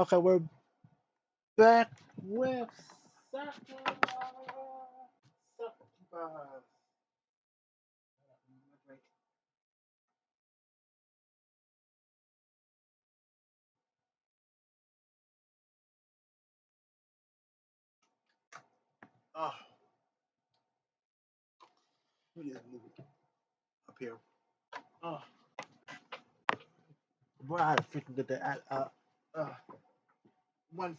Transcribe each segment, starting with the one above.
Okay, we're back with Succubus. Oh, look at this movie up here. Oh, boy, I had to freaking get that at uh, $150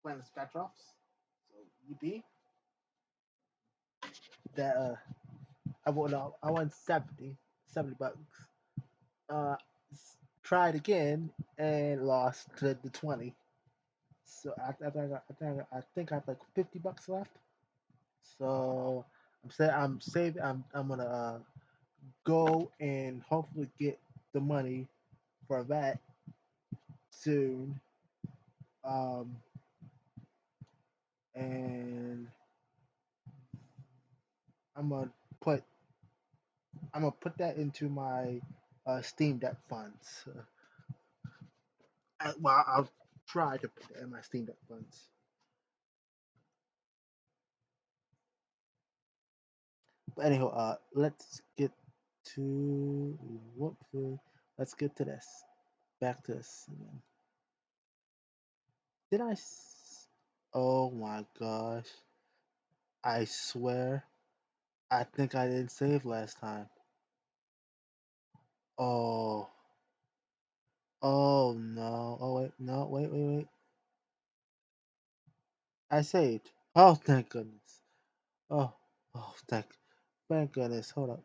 playing the scratch offs. So you be that I won 70 bucks. Uh, tried again and lost to the 20. So I think I have like $50 left. So I'm saving. I'm gonna go and hopefully get the money for that soon. Um, and I'm gonna put I'm gonna put that into my Steam Deck funds. I'll try to put it in my Steam Deck funds. But anyhow, let's get to whoops. Let's get to this. Back to this again. Did I? Oh my gosh! I swear, I think I didn't save last time. Oh, oh no! Oh wait, no, wait! I saved. Oh, thank goodness. Oh, oh, thank goodness. Hold up.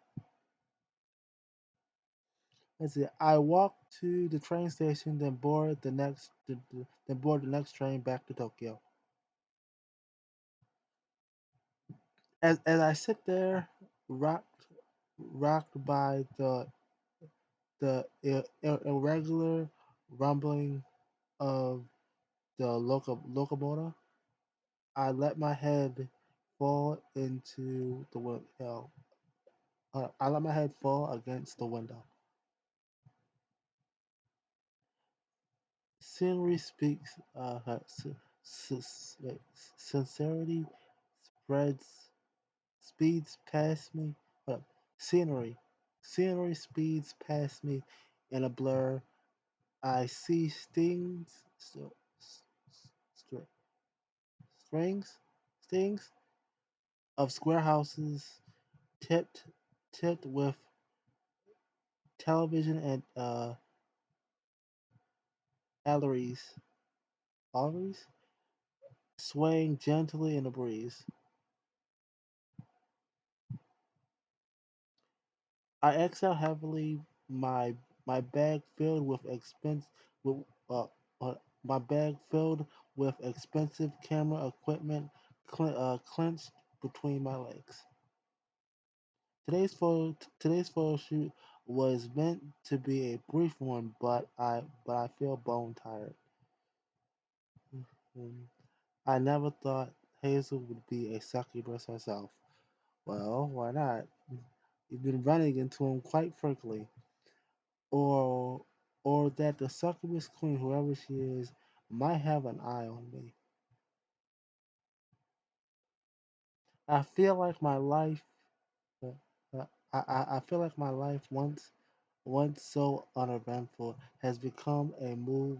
Let's see. I walked to the train station, then board the next train back to Tokyo. As I sit there, rocked by the irregular rumbling of the locomotive, I let my head fall into the window. I let my head fall against the window. Scenery speaks. Wait, sincerity spreads speeds past me. What? Scenery. Scenery speeds past me in a blur. I see str- strings, stings of square houses tipped, tipped with television and galleries, galleries swaying gently in the breeze. I exhale heavily, my bag filled with with uh, my bag filled with expensive camera equipment clenched between my legs. Today's photo shoot was meant to be a brief one, but I feel bone tired. Mm, I never thought Hazel would be a succubus herself. Well, why not? You've been running into him quite frequently, or or that the succubus queen, whoever she is, might have an eye on me. I feel like my life, uh, I feel like my life once so uneventful has become a move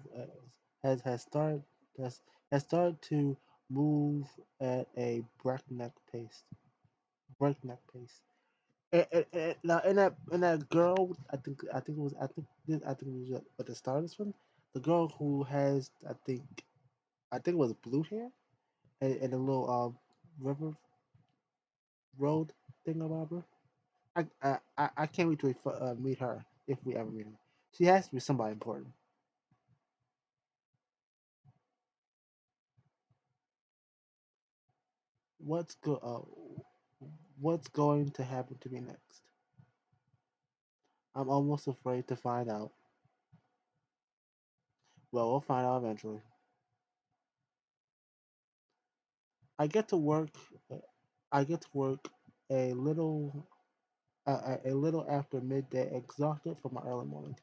has started has started to move at a breakneck pace. Now in that girl, I think it was at the start of this one, the girl who has I think it was blue hair and a little river road thing about her. I can't wait to meet her if we ever meet her. She has to be somebody important. What's go What's going to happen to me next? I'm almost afraid to find out. Well, we'll find out eventually. I get to work. uh, I get to work a little a little after midday, exhausted from my early morning.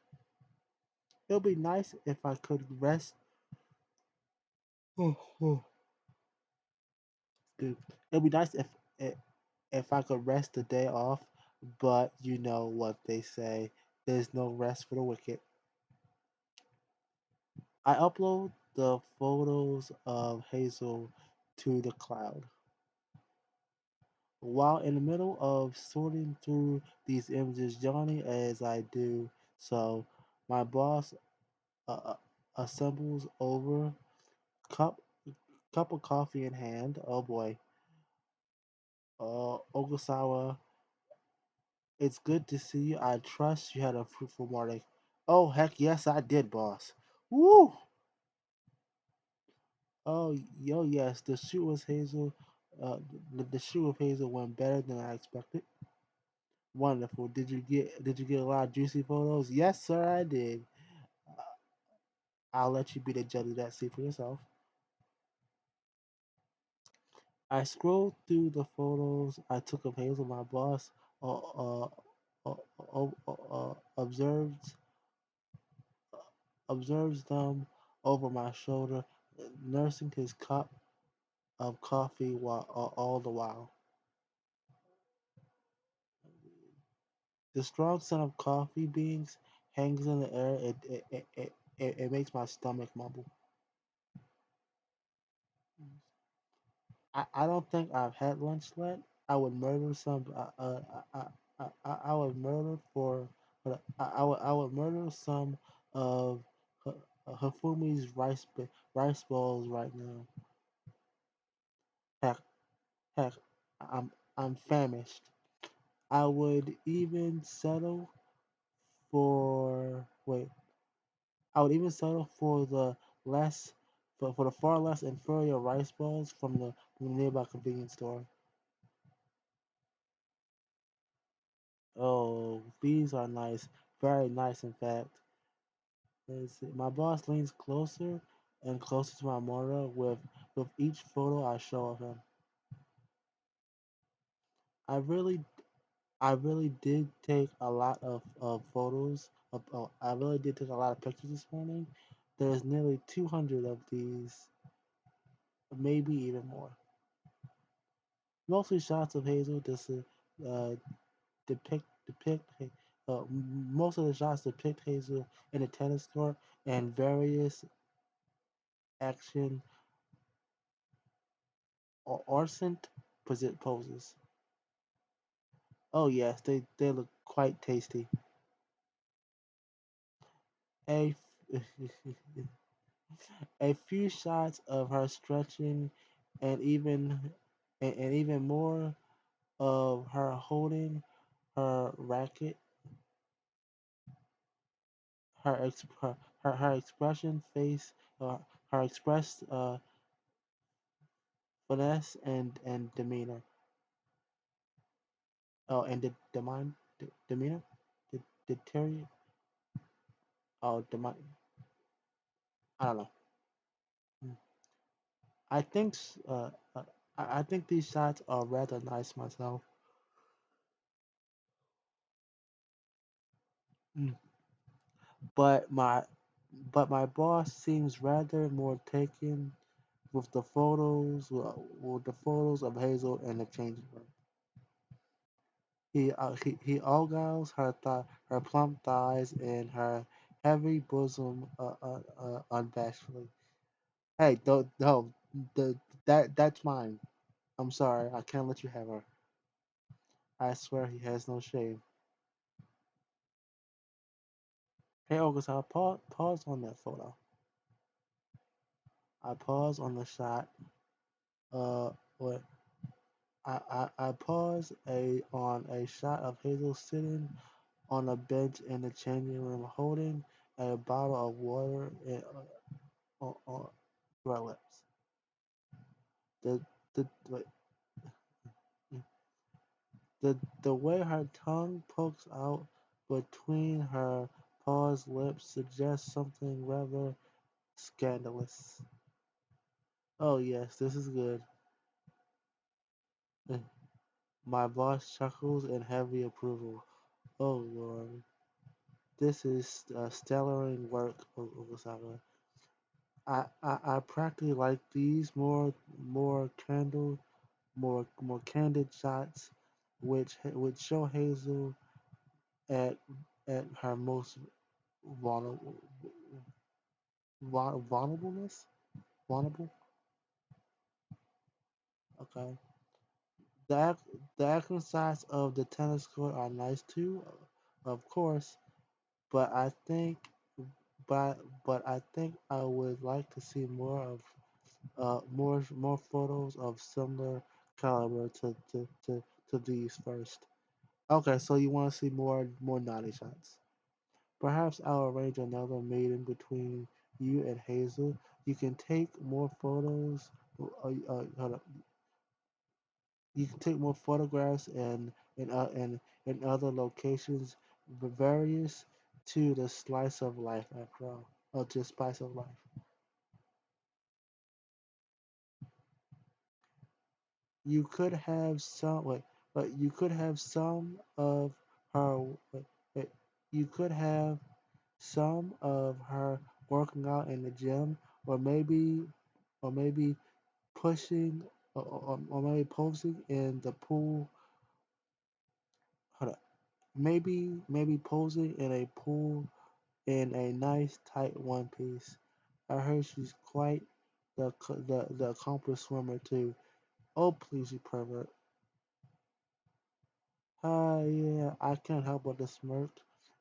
It would be nice if I could rest. Oh, oh, dude. It would be nice if I could rest the day off, but you know what they say. There's no rest for the wicked. I upload the photos of Hazel to the cloud. While in the middle of sorting through these images, yawning as I do so, my boss uh, uh, assembles over cup cup of coffee in hand. Oh boy, Ogasawa, it's good to see you. I trust you had a fruitful morning. Oh heck yes, I did, boss. Woo! Oh yo yes, the shoot was Hazel. The shoot with Hazel went better than I expected. Wonderful. Did you get a lot of juicy photos? Yes, sir, I did. I'll let you be the judge of that. See for yourself. I scrolled through the photos I took of Hazel. My boss uh, uh, observes them over my shoulder, nursing his cup of coffee while all the while. The strong scent of coffee beans hangs in the air. It makes my stomach mumble. I don't think I've had lunch yet. I would murder some. I would murder for. I would murder some of Hafumi's rice balls right now. Heck, heck, I'm famished. I would even settle for. Wait, I would even settle for the less. For the far less inferior rice balls from the nearby convenience store. Oh, these are nice. Very nice, in fact. Let's see. My boss leans closer and closer to my monitor with each photo I show of him. I really I really did take a lot of photos. I really did take a lot of pictures this morning. There's nearly 200 of these, maybe even more. Mostly shots of Hazel just to uh, depict most of the shots depict Hazel in a tennis court and various action or arsent poses. Oh yes, they look quite tasty. A a few shots of her stretching, and even more of her holding her racket, her expression face, her expressed finesse and demeanor. Oh, and demeanor, deteriorate. Oh, I don't know. Hmm. I think I think these shots are rather nice myself. Mm. But my boss seems rather more taken with the photos of Hazel in the changing room. He ogles her plump thighs and her heavy bosom unbashfully. Hey, don't no, that's mine. I'm sorry, I can't let you have her. I swear he has no shame. Hey, August, pause on that photo. I pause on the shot. What I pause on a shot of Hazel sitting on a bench in the changing room, holding a bottle of water on her lips. The the wait, the way her tongue pokes out between her paused lips suggests something rather scandalous. Oh yes, this is good. My boss chuckles in heavy approval. Oh Lord. this is stellar work, Osaga. I practically like these more candle more candid shots, which show Hazel at at her most vulnerable vulnerableness. Vulnerable. Okay. The the exercise of the tennis court are nice too, of course, but but I think I would like to see more of more photos of similar caliber to these first. Okay, so you want to see more naughty shots. Perhaps I'll arrange another meeting between you and Hazel. You can take more photos. Hold up. You can take more photographs and other locations, various to the slice of life. After all, or to spice of life. You could have some. Wait, but you could have some of her. Wait, you could have some of her working out in the gym, or maybe pushing, or maybe posing in the pool. Hold up. Maybe posing in a pool in a nice tight one piece. I heard she's quite the accomplished swimmer too. Oh please, you pervert. Yeah, I can't help but to smirk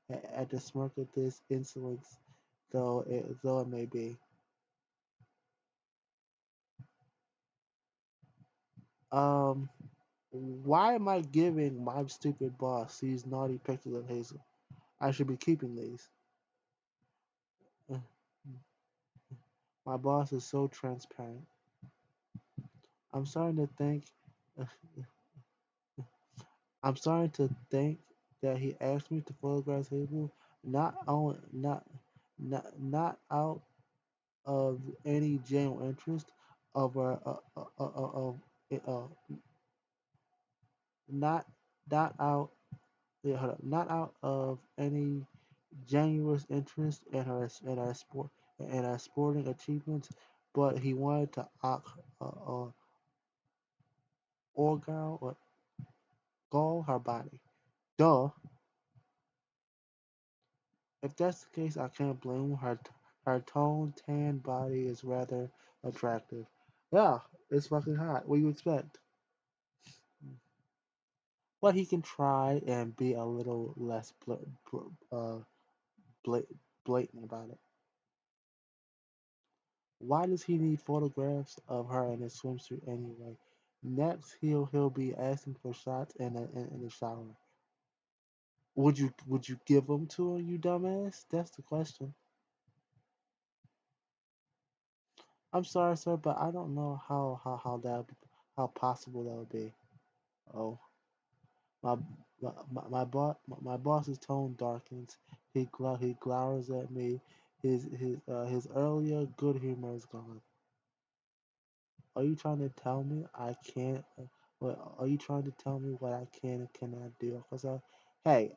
at the smirk of this insolence, though it may be. Um, why am I giving my stupid boss these naughty pictures of Hazel? I should be keeping these. Uh, My boss is so transparent. I'm starting to think. uh, I'm starting to think that he asked me to photograph Hazel not on not out of any genuine interest of uh, not not out hold up, not out of any genuine interest in her sport in her sporting achievements, but he wanted to orgal or gall her body. Duh. If that's the case, I can't blame her. Her toned, tan body is rather attractive. Yeah, it's fucking hot. What do you expect? But he can try and be a little less bla- blatant about it. Why does he need photographs of her in a swimsuit anyway? Next, he'll be asking for shots in the shower. Would you give them to her, you dumbass? That's the question. I'm sorry, sir, but I don't know how possible that would be. Oh, my my boss's tone darkens. He glowers at me. His earlier good humor is gone. Are you trying to tell me I can't? What are you trying to tell me what I can and cannot do? Cause hey,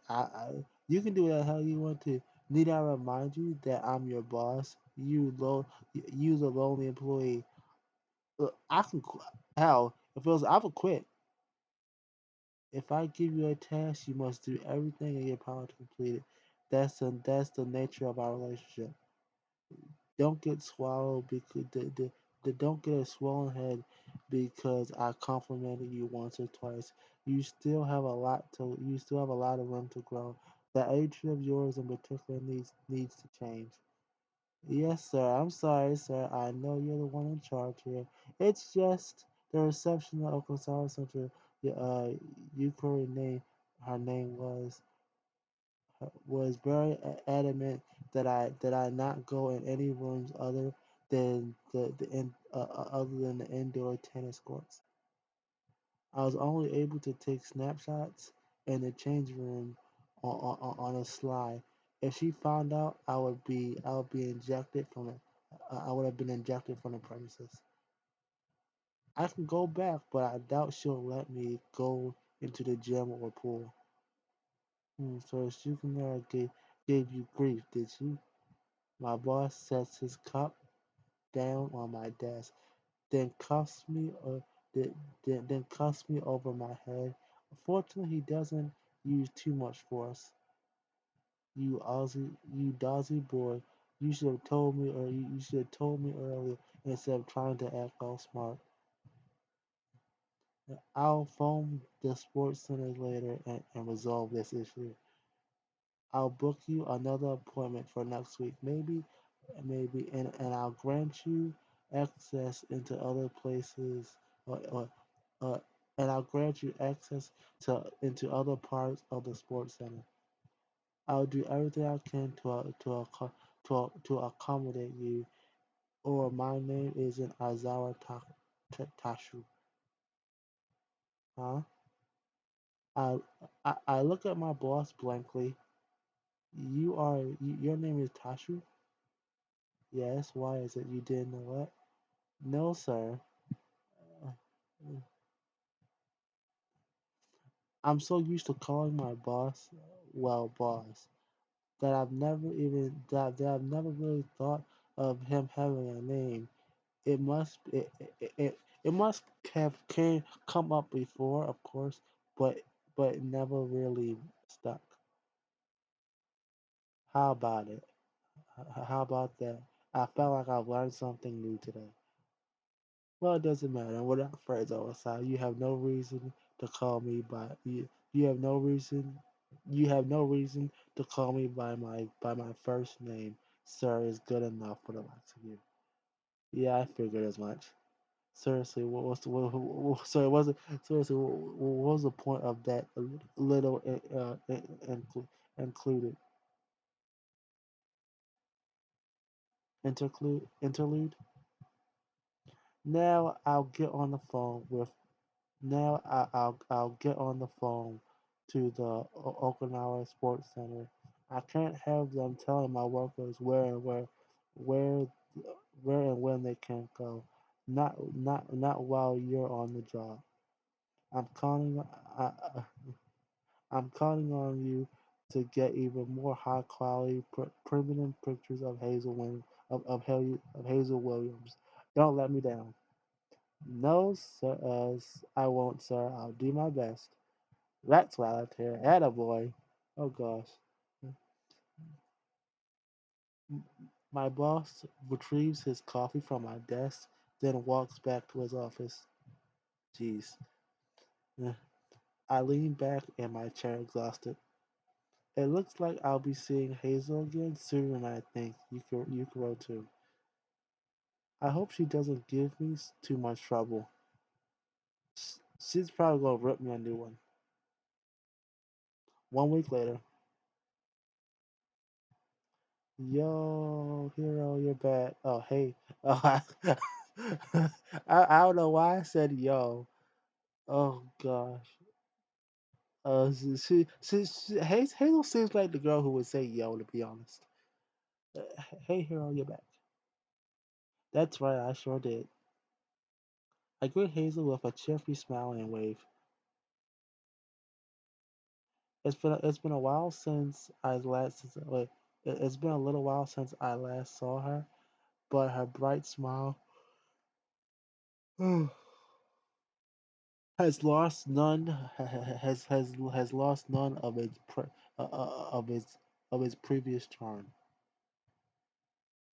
you can do what the hell you want to. Need I remind you that I'm your boss? You the lonely employee. Look, hell, if it was, I would quit. If I give you a task, you must do everything in your power to complete it. That's the nature of our relationship. Don't get swallowed because don't get a swollen head because I complimented you once or twice. You still have a lot of room to grow. That attitude of yours in particular needs to change. Yes, sir. I'm sorry, sir. I know you're the one in charge here. It's just the reception of Oklahoma Central. Uh, Yukari name her name was very adamant that I not go in any rooms other than the indoor tennis courts. I was only able to take snapshots in the change room on a slide. If she found out, I would be injected from it. I would have been injected from the premises. I can go back, but I doubt she'll let me go into the gym or pool. So she can gave you grief, did she? My boss sets his cup down on my desk, then cuffs me or then cuffs me over my head. Fortunately, he doesn't use too much force. You Dozzy boy, you should have told me, or you should have told me earlier instead of trying to act all smart. I'll phone the sports center later and resolve this issue. I'll book you another appointment for next week, maybe, and I'll grant you access into other places, or uh, and I'll grant you access to into other parts of the sports center. I'll do everything I can to accommodate you. Or my name isn't Azawa Tashu, huh? I, I look at my boss blankly. Your name is Tashu? Yes. Why is it you didn't know what? No, sir. Uh, I'm so used to calling my boss, well, boss, that I've never really thought of him having a name. It must it must have come up before, of course, but it never really stuck. How about it? How about that? I felt like I've learned something new today. Well, it doesn't matter. We're not friends all the time. You have no reason to call me by you. You have no reason. You have no reason to call me by my first name. Sir is good enough for the likes of you. Yeah, I figured as much. Seriously, what was the, so it wasn't seriously. What was the point of that little included interlude? Now I'll get on the phone with I'll get on the phone to the Okinawa Sports Center. I can't have them telling my workers where where and when they can go. Not while you're on the job. I'm counting I, I- I'm counting on you to get even more high quality permanent pictures of of Hazel Williams. Don't let me down. No, sir, I won't, sir. I'll do my best. That's why I left here. Attaboy. Oh gosh. My boss retrieves his coffee from my desk, then walks back to his office. Jeez. Eh. I lean back in my chair exhausted. It looks like I'll be seeing Hazel again sooner than I think. Yukiro too. I hope she doesn't give me too much trouble. She's probably gonna rip me a new one. 1 week later. Yo, hero, you're back. Oh, hey. Oh, I don't know why I said yo. Oh gosh. Hazel seems like the girl who would say yo. To be honest. Hey, hero, you're back. That's right. I sure did. I greet Hazel with a cheery smile and wave. It's been a while since I last since, wait. It's been a little while since I last saw her, but her bright smile has lost none of its previous charm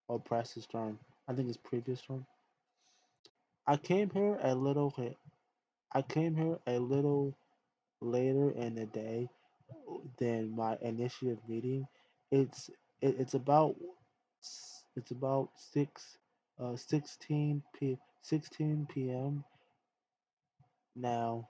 or precious charm. I think it's previous charm. I came here a little. I came here a little later in the day than my initiative meeting. It's it's about it's about 16 p.m. now,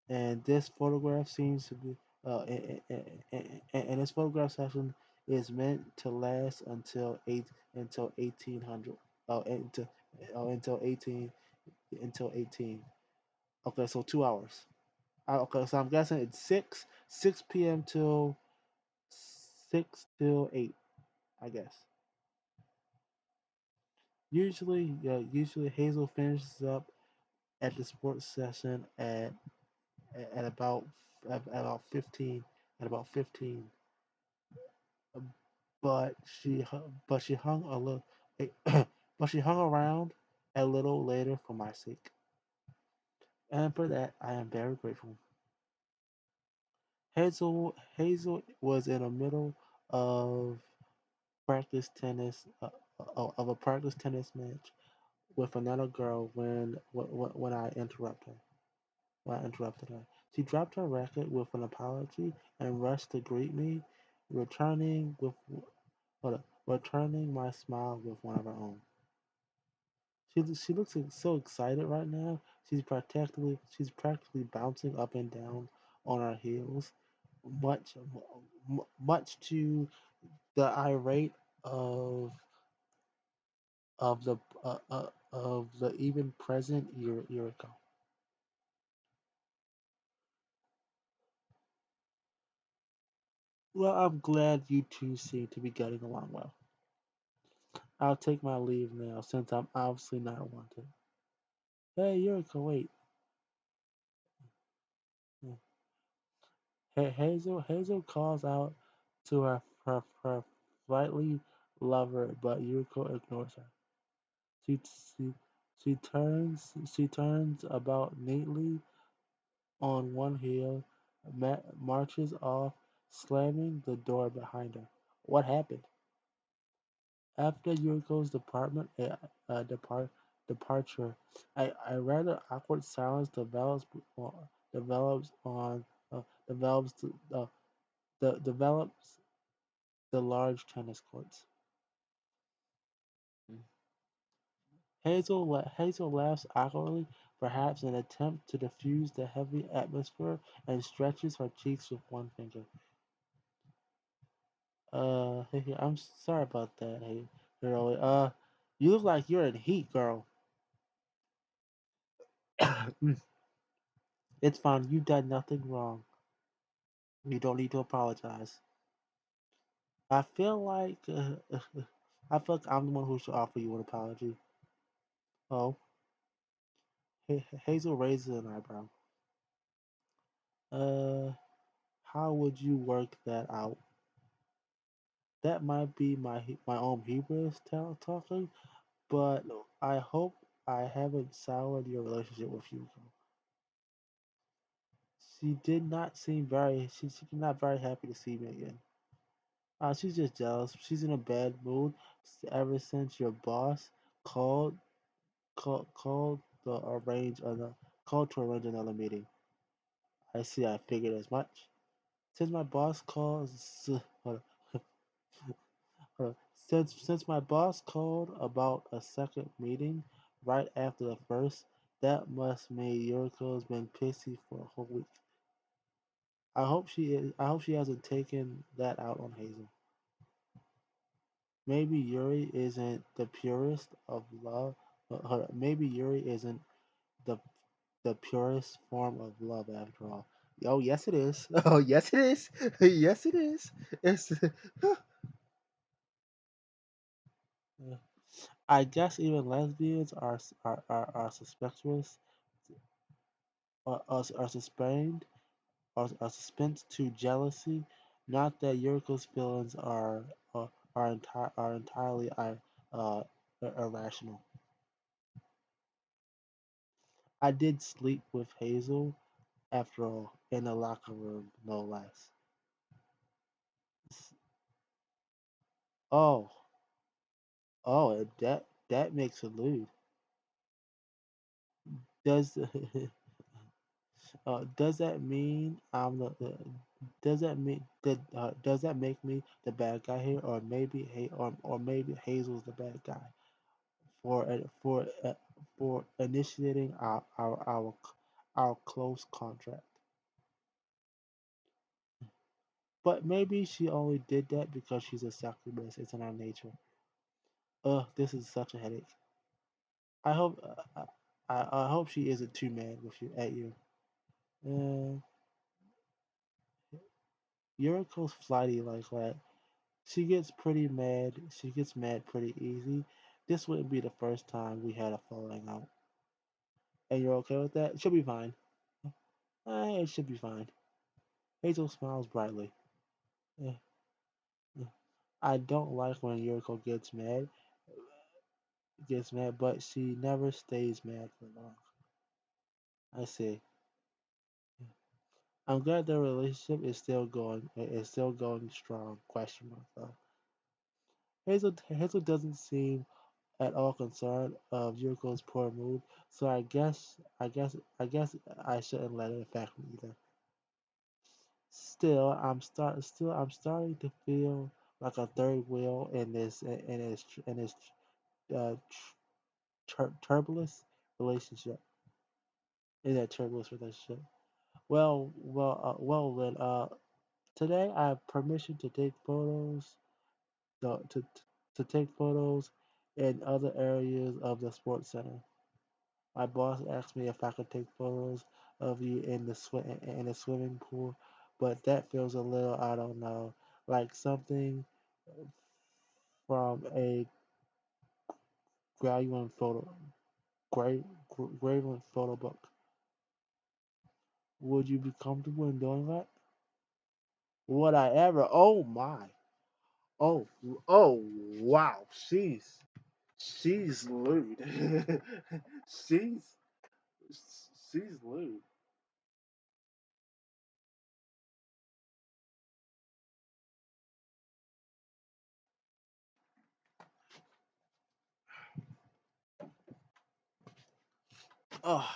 and this photograph seems to be and this photograph session is meant to last until 1800. Oh, until 18. Okay, so 2 hours. Okay, so I'm guessing it's 6 p.m. till 6 till 8. I guess. Usually Hazel finishes up at the sports session at about 15 at about 15. but she hung a little, but she hung around a little later for my sake, and for that I am very grateful. Hazel was in the middle of practice tennis of a practice tennis match with another girl when I interrupted her. When I interrupted her, she dropped her racket with an apology and rushed to greet me, returning with hold up, returning my smile with one of her own. She looks so excited right now. She's practically bouncing up and down on her heels, much much to the irate of of the of the even present Yuriko. Well, I'm glad you two seem to be getting along well. I'll take my leave now since I'm obviously not wanted. Hey, Yuriko, wait. Hazel calls out to her flightly lover, but Yuriko ignores her. She, she, she turns about neatly on one heel, marches off, slamming the door behind her. What happened? After Yuriko's departure, a rather awkward silence develops on develops develops the large tennis courts. Hazel laughs awkwardly, perhaps in an attempt to diffuse the heavy atmosphere, and stretches her cheeks with one finger. Hey, I'm sorry about that. Hey, girl. You look like you're in heat, girl. It's fine. You've done nothing wrong. You don't need to apologize. I feel like I feel like I'm the one who should offer you an apology. Oh, Hazel raises an eyebrow. Uh, how would you work that out? That might be my own hubris talking, but I hope I haven't soured your relationship with you. She did not very happy to see me again. She's just jealous. She's in a bad mood ever since your boss called called the arrange another called to arrange another meeting. I see. I figured as much. Since my boss calls, uh, since my boss called about a second meeting right after the first, that must mean Yuriko's been pissy for a whole week. I hope she hasn't taken that out on Hazel. Maybe Yuri isn't the purest of love. Maybe Yuri isn't the the purest form of love after all. Oh yes it is. Oh yes it is. Yes it is. It's, I guess even lesbians are suspicious, are suspend are suspensed to jealousy. Not that Yuriko's feelings are entirely irrational. I did sleep with Hazel after all in the locker room, no less. Oh, that makes it lewd. Does does that mean I'm the? Does that make me the bad guy here, or maybe Hazel's the bad guy for for initiating our close contract? But maybe she only did that because she's a succubus. It's in our nature. Ugh, this is such a headache. I hope I hope she isn't too mad with you at you. Uh, Yuriko's flighty like that. She gets pretty mad. She gets mad pretty easy. This wouldn't be the first time we had a falling out. And you're okay with that? It should be fine. It should be fine. Hazel smiles brightly. Eh, eh. I don't like when Yuriko gets mad, but she never stays mad for long. I see. I'm glad their relationship is still going strong. Question mark though. Hazel doesn't seem at all concerned of Yuriko's poor mood, so I shouldn't let it affect me either. Still I'm starting to feel like a third wheel in this uh, turbulence relationship in that turbulence relationship. Then today I have permission to take photos to, to, to take photos in other areas of the sports center. My boss asked me if I could take photos of you in the swimming pool, but that feels a little, I don't know, like something from a graduate photo gra- graduate photo book. Would you be comfortable in doing that? Would I ever? Oh my! Oh oh wow! She's lewd. she's she's lewd. Oh,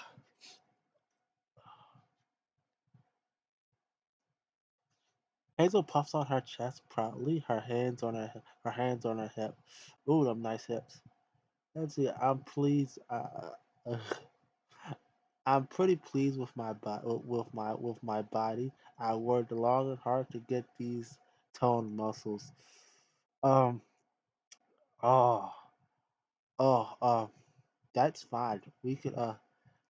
Hazel puffs out her chest proudly, her hands on her hip. Ooh, them nice hips. Let's see. I'm pleased. I'm pretty pleased with with my body. I worked long and hard to get these toned muscles. Um. Oh. Oh. That's fine. We could.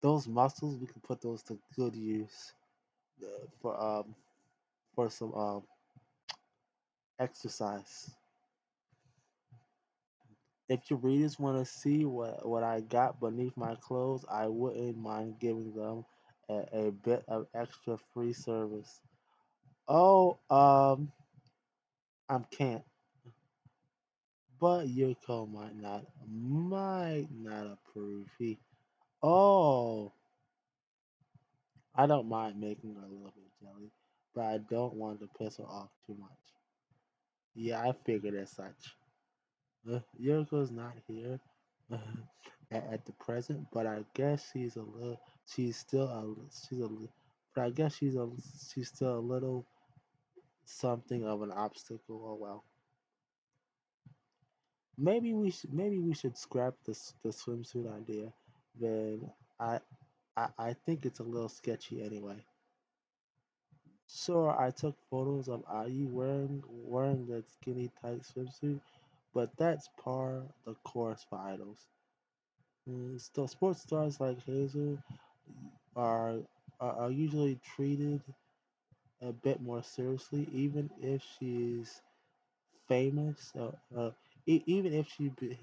Those muscles. We can put those to good use. For for some exercise. If your readers want to see what I got beneath my clothes, I wouldn't mind giving them a bit of extra free service. Oh, I can't. But Yuriko might not approve. Oh, I don't mind making her a little bit jelly, but I don't want to piss her off too much. Yeah, I figured as such. Yuriko's not here at the present, but I guess she's still she's a, but I guess she's still a little something of an obstacle. Oh well. Maybe we should scrap the swimsuit idea. Then I, I think it's a little sketchy anyway. Sure, I took photos of IU wearing that skinny tight swimsuit, but that's par the course for idols. Still, sports stars like Hazel are, are usually treated a bit more seriously, even if she's famous. Even if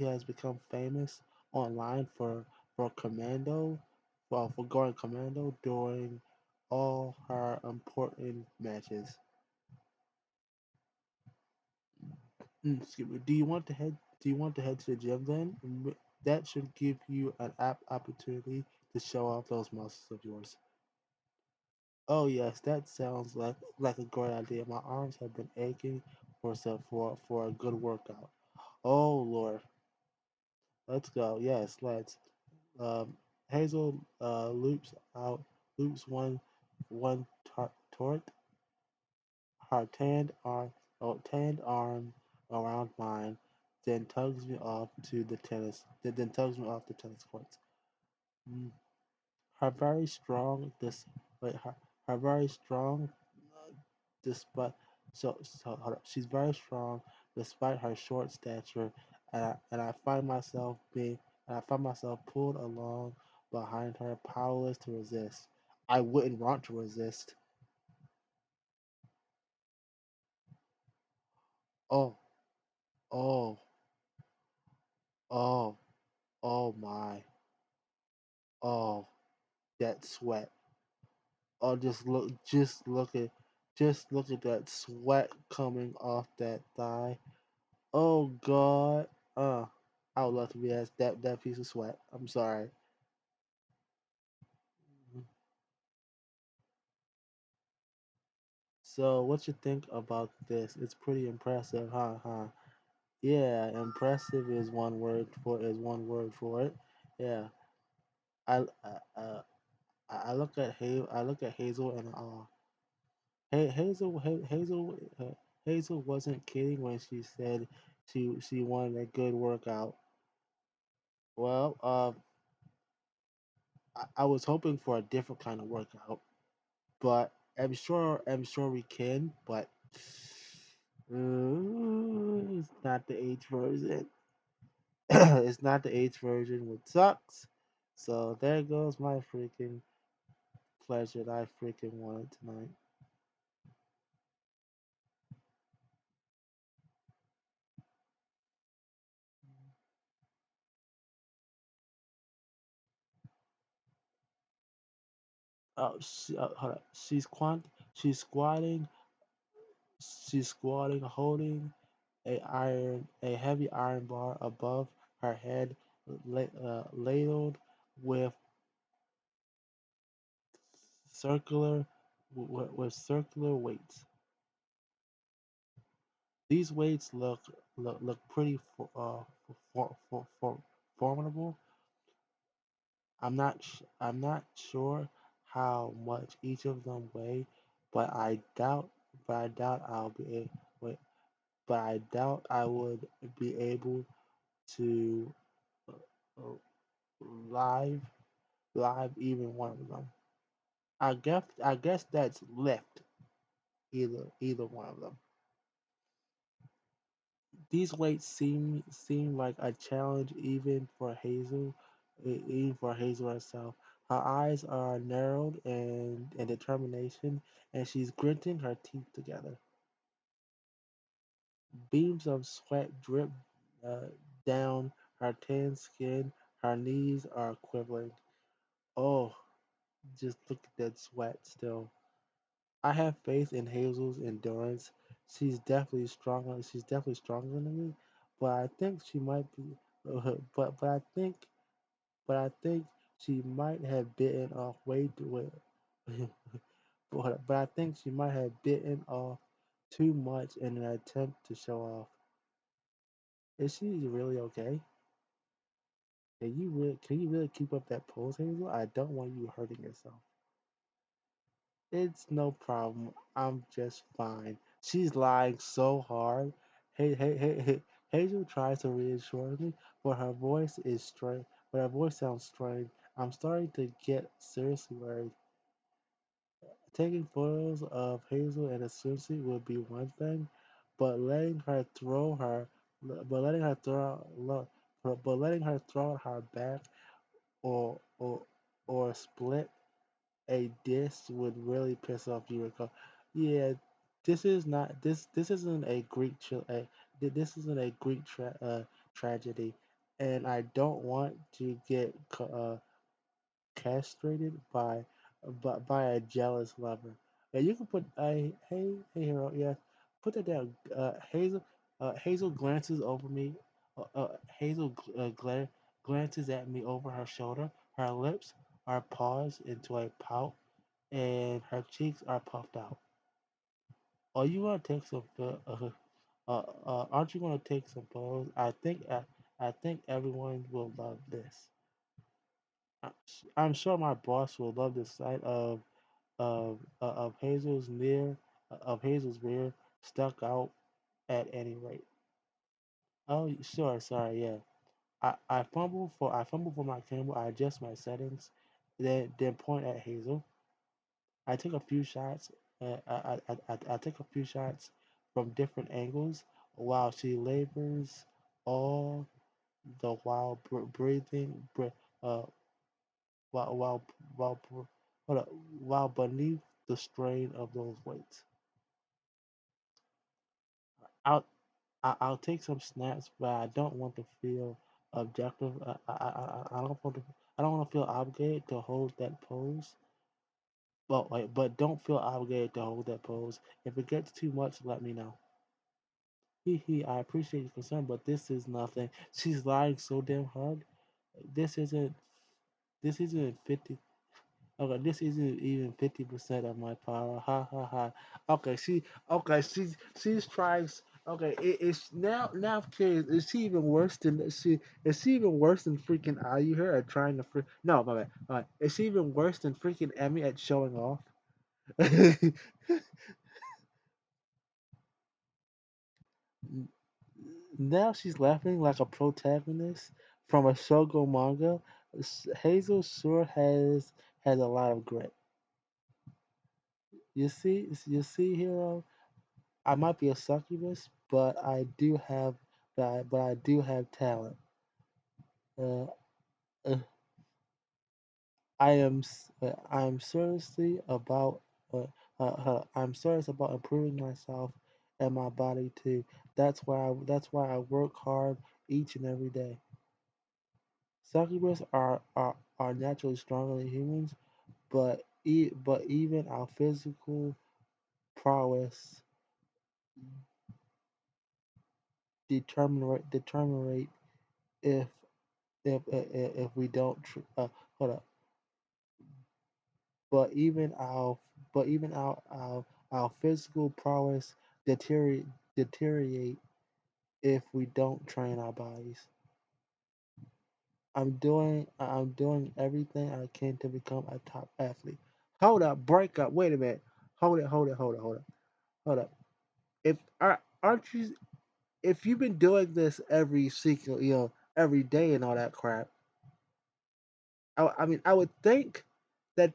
has become famous online for commando, for going commando during all her important matches. Excuse me. Do you want to head to the gym then? That should give you an apt opportunity to show off those muscles of yours. Oh yes, that sounds like a great idea. My arms have been aching for a good workout. Oh Lord, let's go. Yes, let's. Um, Hazel loops one tort her tanned arm around mine, then tugs me off to the tennis. Then tugs me off the tennis courts. Mm. Her very strong. This wait her very strong. Despite hold up. She's very strong despite her short stature, and I find myself pulled along behind her, powerless to resist. I wouldn't want to resist. Oh, oh, oh, oh my, oh, that sweat. Oh, just look at that sweat coming off that thigh. Oh God. Uh, I would love to be that piece of sweat. I'm sorry. So, what you think about this? It's pretty impressive, huh? Huh? Yeah, impressive is one word for it. Yeah, I I look at Hazel and Hazel wasn't kidding when she said she wanted a good workout. Well, I was hoping for a different kind of workout, but I'm sure we can, but it's not the H version. It's not the H version, which sucks. So there goes my freaking pleasure that I freaking wanted tonight. Oh, hold up. She's squatting. She's squatting, holding a heavy iron bar above her head, ladled with circular with circular weights. These weights look pretty formidable. I'm not sure how much each of them weigh, but I doubt wait, but I doubt I would be able to uh, live live even one of them. I guess that's lift either one of them. These weights seem like a challenge even for Hazel herself. Her eyes are narrowed in determination, and she's gritting her teeth together. Beams of sweat drip uh, down her tan skin. Her knees are quivering. Oh, just look at that sweat still. I have faith in Hazel's endurance. She's definitely stronger than me, but I think she might be. But I think she might have bitten off way too well. But I think she might have bitten off too much in an attempt to show off. Is she really okay? Can you really keep up that pose, Hazel? I don't want you hurting yourself. It's no problem. I'm just fine. She's lying so hard. Hazel tries to reassure me, but her voice is strange. But her voice sounds strange. I'm starting to get seriously worried. Taking photos of Hazel in a swimsuit would be one thing, but but letting her throw, but letting her throw out her back or or or split a disc would really piss off Yuriko. Yeah, this isn't a this isn't a tragedy, and I don't want to get castrated by a jealous lover. And you can put a hey hero, yeah, put that down. Hazel glances over me. Hazel glances at me over her shoulder. Her lips are paused into a pout, and her cheeks are puffed out. Are you gonna take some? Aren't you gonna take some photos? I think everyone will love this. I'm sure my boss will love the sight of of Hazel's rear stuck out at any rate. Oh, sure, sorry, yeah. I fumble for my camera. I adjust my settings, then point at Hazel. I take a few shots. I take a few shots from different angles while she labors, all the while breathing, uh, while while hold up, while beneath the strain of those weights. I'll I'll take some snaps, but I don't want to feel objective. I don't want to feel obligated to hold that pose. But don't feel obligated to hold that pose. If it gets too much, let me know. I appreciate your concern, but this is nothing. She's lying so damn hard. This isn't. This isn't 50. Okay, this isn't even 50% of my power. Ha ha ha. Okay, she. Okay, she's trying. Okay, it's now I'm curious. Is she even worse than she? Is she even worse than freaking I? You her at trying to freak? No, my bad. Is she even worse than freaking Emmy at showing off? Now she's laughing like a protagonist from a shogo manga. Hazel sure has a lot of grit. You see, hero. I might be a succubus, but I do have talent. Uh, uh, I am seriously about I'm serious about improving myself and my body too. That's why I work hard each and every day. Succubus are naturally stronger than humans, but even our physical prowess determine if if we don't hold up. But even our physical prowess deteriorate if we don't train our bodies. I'm doing everything I can to become a top athlete. Hold up, break up. Wait a minute. Hold up. If aren't you if you've been doing this every single every day and all that crap, I mean I would think that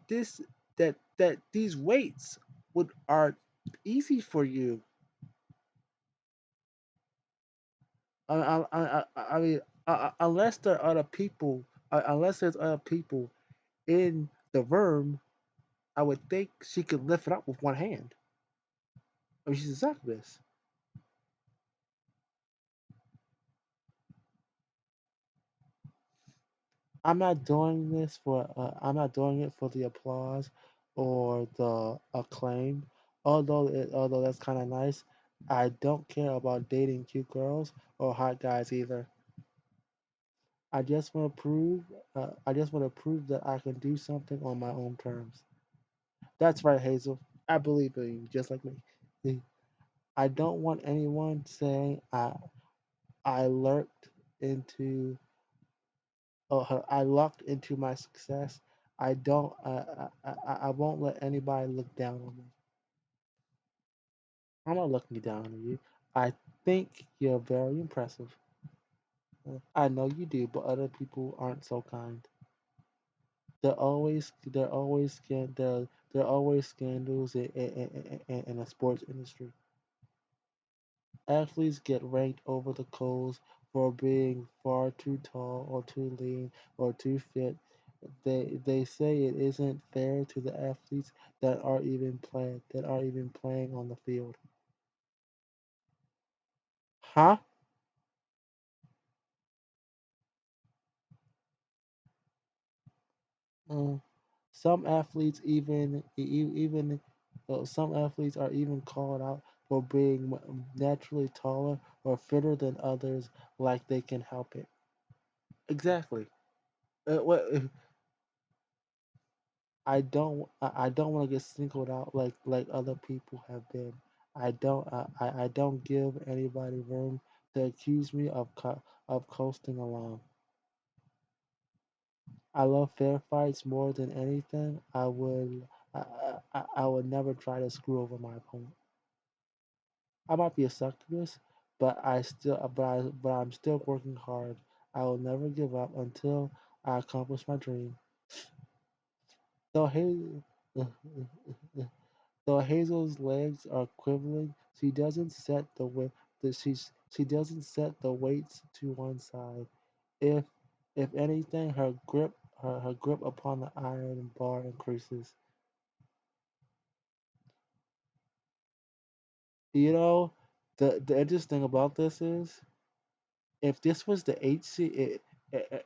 these weights would are easy for you. I mean unless there are other people, unless there's other people in the room, I would think she could lift it up with one hand. I mean she's a succubus. I'm not doing it for the applause or the acclaim. Although that's kind of nice, I don't care about dating cute girls or hot guys either. I just want to prove that I can do something on my own terms. That's right, Hazel. I believe in you, just like me. I don't want anyone saying I lurked into I lucked into my success. I don't. I won't let anybody look down on me. I'm not looking down on you. I think you're very impressive. I know you do, but other people aren't so kind. There are always scandals in the sports industry. Athletes get ranked over the coals for being far too tall or too lean or too fit. They say it isn't fair to the athletes that are even playing on the field. Huh? Uh, some athletes even some athletes are even called out for being naturally taller or fitter than others, like they can help it. Exactly. What I don't want to get singled out like other people have been. I don't give anybody room to accuse me of coasting along. I love fair fights more than anything. I would never try to screw over my opponent. I might be a succubus, but I'm still working hard. I will never give up until I accomplish my dream. Though Hazel, though Hazel's legs are quivering, she doesn't set the weight. She doesn't set the weights to one side. If if anything, her grip upon the iron bar increases. You know, the interesting thing about this is if this was the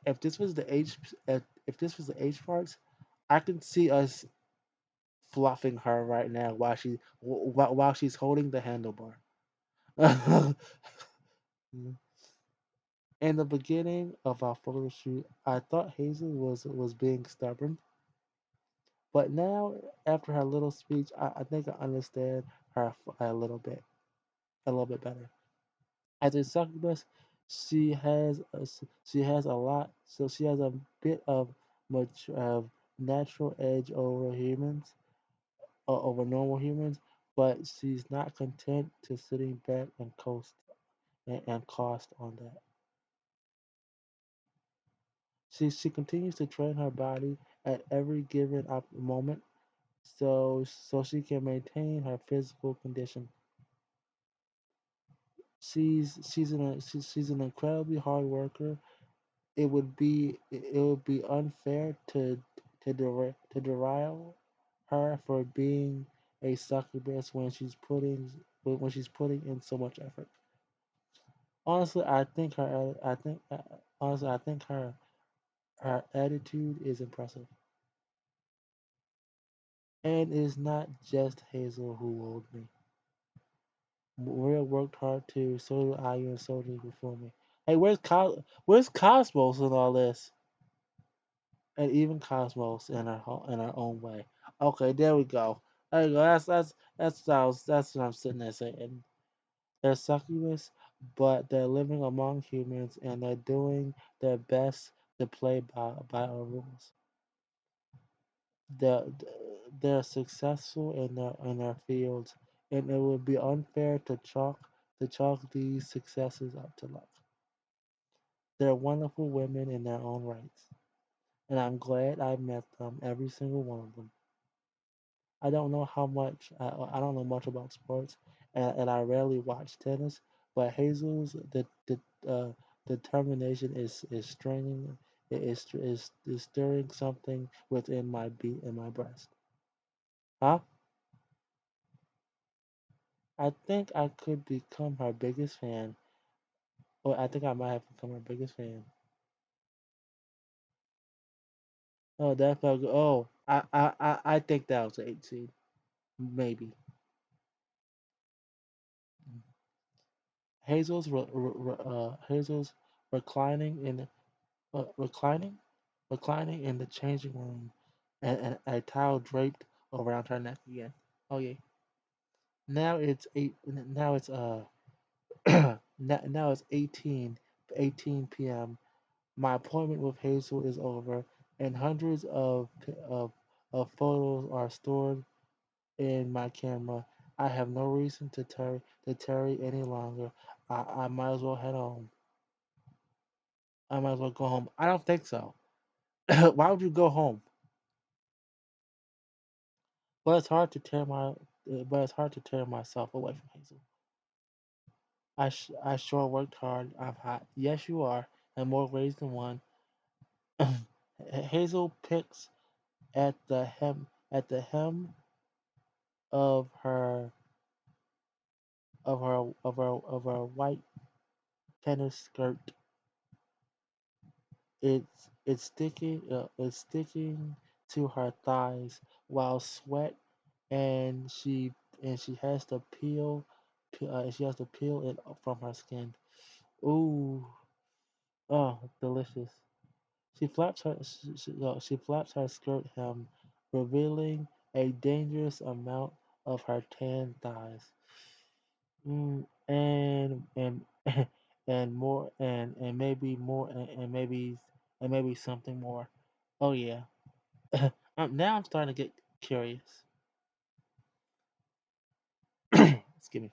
if this was the if this was the H parts, I can see us fluffing her right now while she's holding the handlebar. In the beginning of our photo shoot, I thought Hazel was being stubborn, but now after her little speech, I think I understand her a little bit better. As a succubus, she has a lot, so she has a bit of much of natural edge over humans, over normal humans, but she's not content to sitting back and and cost on that. She continues to train her body at every given moment, so she can maintain her physical condition. She's an incredibly hard worker. It would be unfair to derail her for being a succubus when she's putting in so much effort. Honestly, I think her attitude is impressive, and it's not just Hazel who owed me. Maria worked hard too. So did Aya and so did before me. Hey, where's Cosmos in all this? And even Cosmos in her own way. Okay, there we go. There you go. That's what I'm sitting there saying. They're succubus, but they're living among humans and they're doing their best to play by our rules. They're they're successful in their fields, and it would be unfair to chalk these successes up to luck. They're wonderful women in their own rights, and I'm glad I met them, every single one of them. I don't know much about sports, and I rarely watch tennis. But Hazel's uh, determination is straining, is stirring something within my beat in my breast. Huh? I think I could become her biggest fan, or I think I might have become her biggest fan. Oh, that felt good. Oh, I think that was an 18, maybe. Hazel's reclining in uh, reclining, reclining in the changing room, and a towel draped around her neck again. Oh yeah. Now it's eight. Now it's now it's 18 p.m. My appointment with Hazel is over, and hundreds of photos are stored in my camera. I have no reason to tarry any longer. I might as well head home. I might as well go home. I don't think so. Why would you go home? But it's hard to but it's hard to tear myself away from Hazel. I sure worked hard. I'm hot. Yes, you are, in more ways than one. Hazel picks at the hem of her white tennis skirt. It's sticking to her thighs while sweat and she has to she has to peel it from her skin. Ooh, oh, delicious. She flaps her skirt hem, revealing a dangerous amount of her tan thighs. And and more and maybe more and maybe something more. Oh yeah. Now I'm starting to get curious. Excuse me.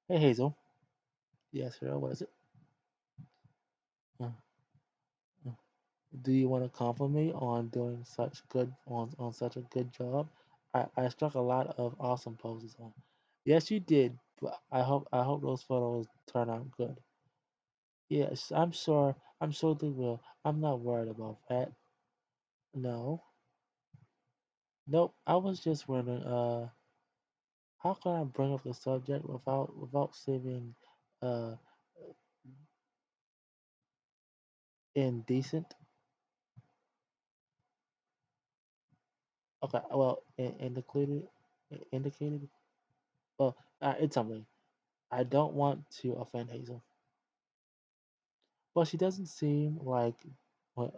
Hey Hazel. Yes, sir. What is it? Uh, uh, do you want to compliment me on doing on such a good job? I struck a lot of awesome poses on. Yes, you did. But I hope those photos turn out good. Yes, I'm sure they will. I'm not worried about that. No. Nope. I was just wondering, how can I bring up the subject without seeming uh indecent? Okay, well, indicated, indicated. Well, it's something. I don't want to offend Hazel, but she doesn't seem like what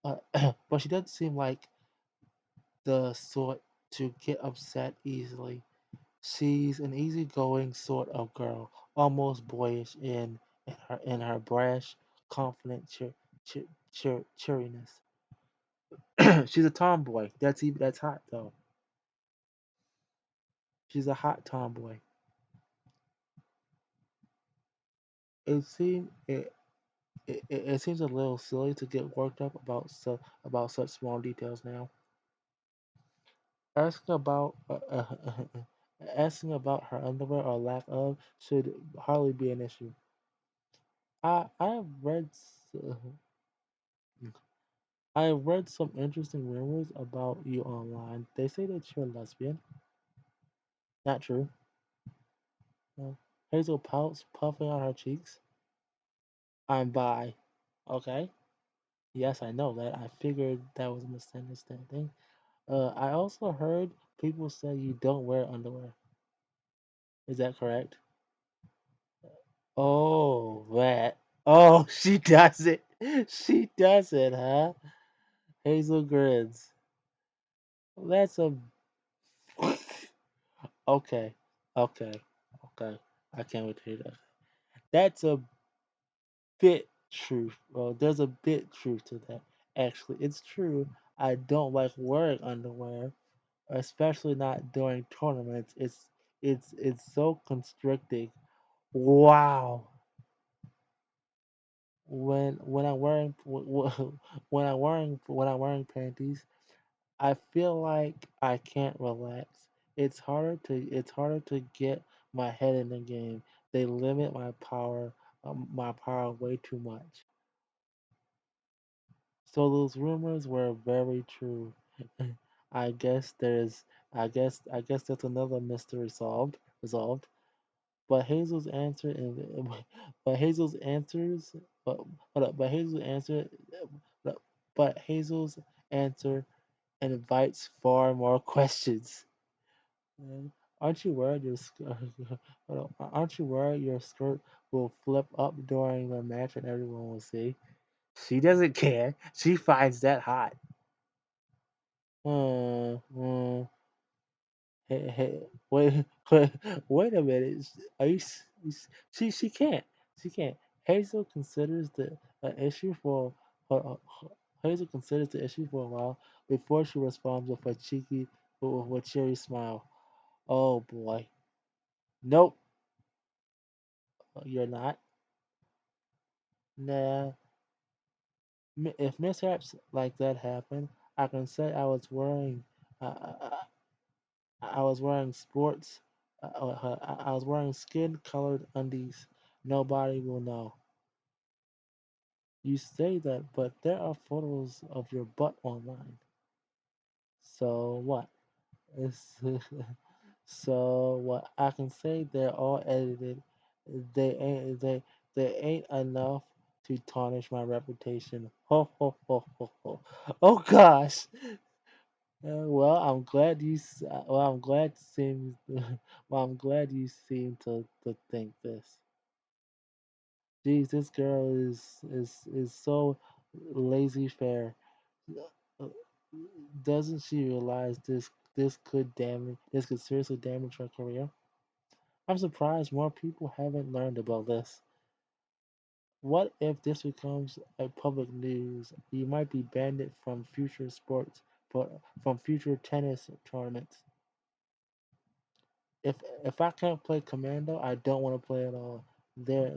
but she doesn't seem like the sort to get upset easily. She's an easygoing sort of girl, almost boyish in her brash, confident cheeriness. She's a tomboy. That's hot though. She's a hot tomboy. It seems it seems a little silly to get worked up about such small details now. Asking about asking about her underwear or lack of should hardly be an issue. I have I have read some interesting rumors about you online. They say that you're a lesbian. Not true. No. Hazel pouts, puffing out her cheeks. I'm bi. Okay. Yes, I know that. I figured that was a misunderstanding. I also heard people say you don't wear underwear. Is that correct? Oh, that. Oh, she does it. She does it, huh? Hazel grins. That's a. Okay. Okay. Okay. I can't wait to hear that. That's a bit truth. Well, there's a bit truth to that. Actually, it's true. I don't like wearing underwear, especially not during tournaments. It's so constricting. Wow. When I'm wearing when I'm wearing panties, I feel like I can't relax. It's harder to get my head in the game. They limit my power way too much. So those rumors were very true. I guess there's I guess that's another mystery resolved. But Hazel's answer and but Hazel's answers but but Hazel's answer but, but Hazel's answer invites far more questions. And aren't you worried your aren't you worried your skirt will flip up during the match and everyone will see? She doesn't care. She finds that hot. Hmm. Hey, hey, wait a minute. Are you? She can't. She can't. Hazel considers the issue for Hazel considers the issue for a while before she responds with a cheery smile. Oh boy. Nope. You're not. Nah. If mishaps like that happen, I can say I was wearing sports. I was wearing skin-colored undies. Nobody will know. You say that, but there are photos of your butt online. So what? It's- so what? I can say they're all edited. They ain't enough to tarnish my reputation. Ho ho ho ho ho. Oh gosh. Well, I'm glad seems. Well, I'm glad you seem to think this. Geez, this girl is so lazy fair. Uh, Doesn't she realize this could seriously damage her career? I'm surprised more people haven't learned about this. What if this becomes a public news? You might be banned from future sports, from future tennis tournaments. If I can't play Commando, I don't want to play at all. Eh,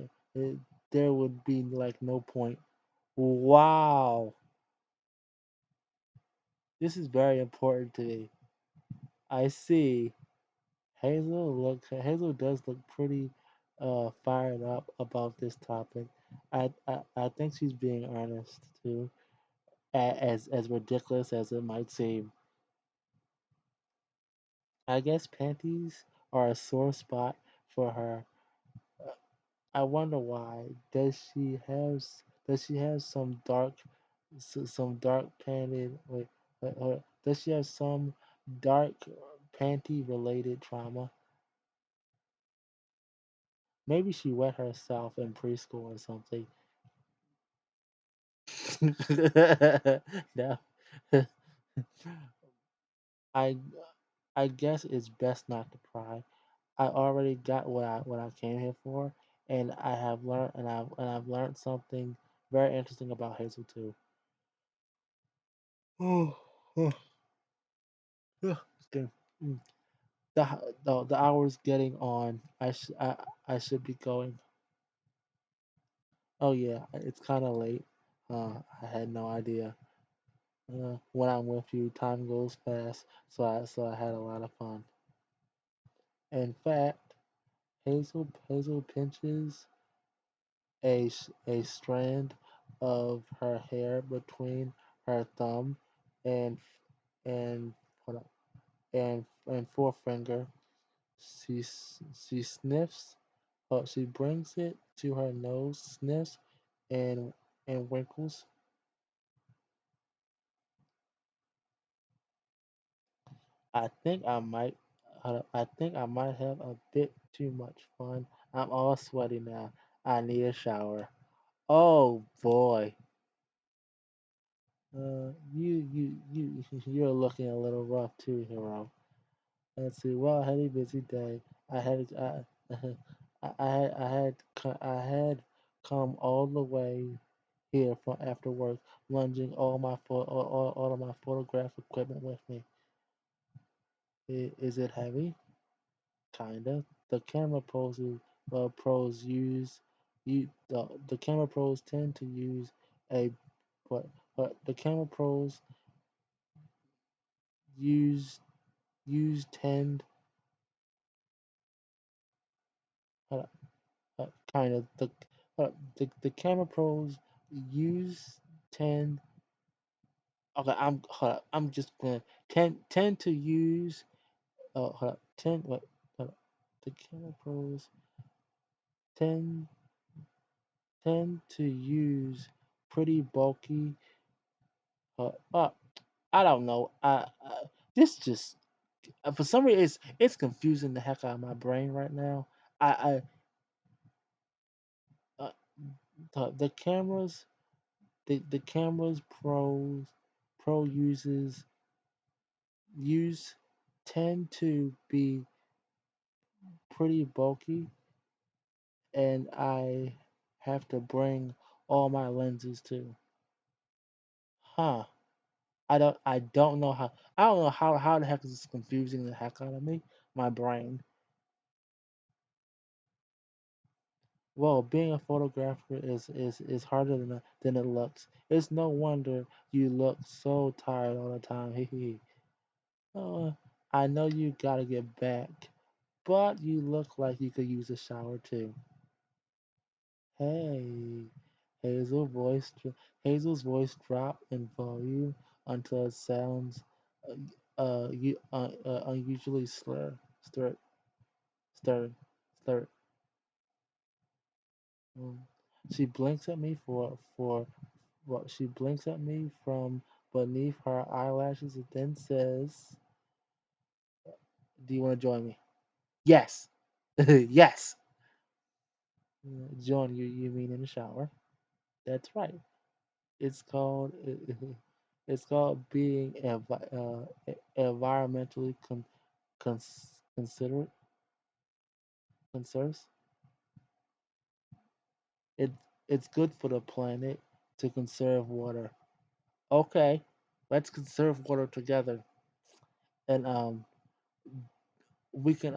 there would be like no point. Wow, this is very important to me. I see. Hazel does look pretty fired up about this topic. I think she's being honest too, as ridiculous as it might seem. I guess panties are a sore spot for her. I wonder why. Does she have some dark panty? Does she have some dark panty related trauma? Maybe she wet herself in preschool or something. No, I I guess it's best not to pry. I already got what I came here for, and I've learned something very interesting about Hazel too. Oh, oh, oh, okay. Mm. The hour's getting on. I should be going. Oh yeah, it's kind of late. I had no idea. When I'm with you, time goes fast. So I had a lot of fun. In fact, Hazel pinches a strand of her hair between her thumb and and hold on, and forefinger. She sniffs. She brings it to her nose, sniffs, and and wrinkles. I think I might. I think I might have a bit too much fun. I'm all sweaty now. I need a shower. Oh boy. You're looking a little rough too, hero. Let's see. Well, I had a busy day. I had I had come all the way here from after work, lunging all of my photograph equipment with me. Is it heavy? Kinda. The camera pros use the camera pros tend to use a but the camera pros use use tend uh, kind of the camera pros use tend okay I'm just gonna tend to use hold up, tend what hold up, the camera pros tend tend to use pretty bulky uh, I don't know. This just for some reason it's confusing the heck out of my brain right now. I the cameras the cameras pro use tend to be pretty bulky, and I have to bring all my lenses too. Huh. I don't know how the heck is this confusing the heck out of me. My brain. Well, being a photographer is harder than it looks. It's no wonder you look so tired all the time. Hee. Uh, I know you gotta get back, but you look like you could use a shower too. Hey, Hazel voice, Hazel's voice dropped in volume until it sounds unusually stir, stir. Mm. She blinks at me for well, she blinks at me from beneath her eyelashes and then says, "Do you want to join me?" Yes, yes. Join you? You mean in the shower? That's right. It's called it's called being environmentally considerate. Conserves. It it's good for the planet to conserve water. Okay, let's conserve water together, and we can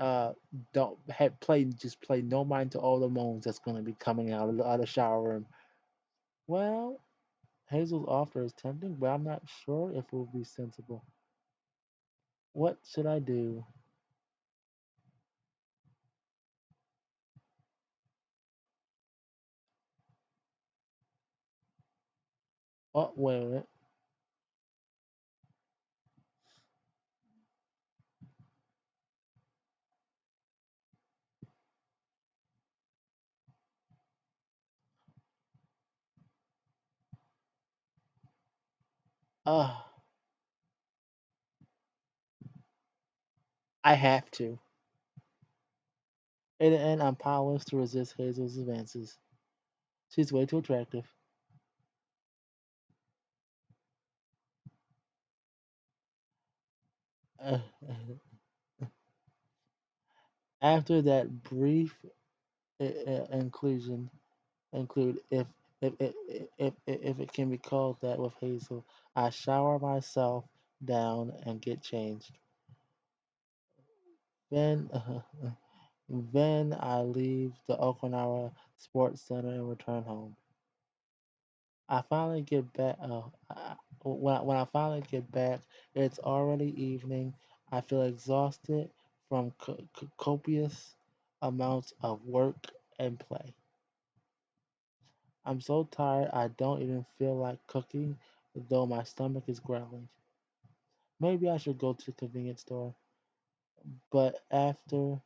don't have play just play no mind to all the moans that's gonna be coming out of the shower room. Well, Hazel's offer is tempting, but I'm not sure if it will be sensible. What should I do? Oh, wait a minute. Uh, I have to. In the end, I'm powerless to resist Hazel's advances. She's way too attractive. Uh, After that brief inclusion, include if it can be called that with Hazel, I shower myself down and get changed. Then, then I leave the Okinawa Sports Center and return home. I finally get back. When I finally get back, it's already evening. I feel exhausted from copious amounts of work and play. I'm so tired I don't even feel like cooking, though my stomach is growling. Maybe I should go to the convenience store. But after,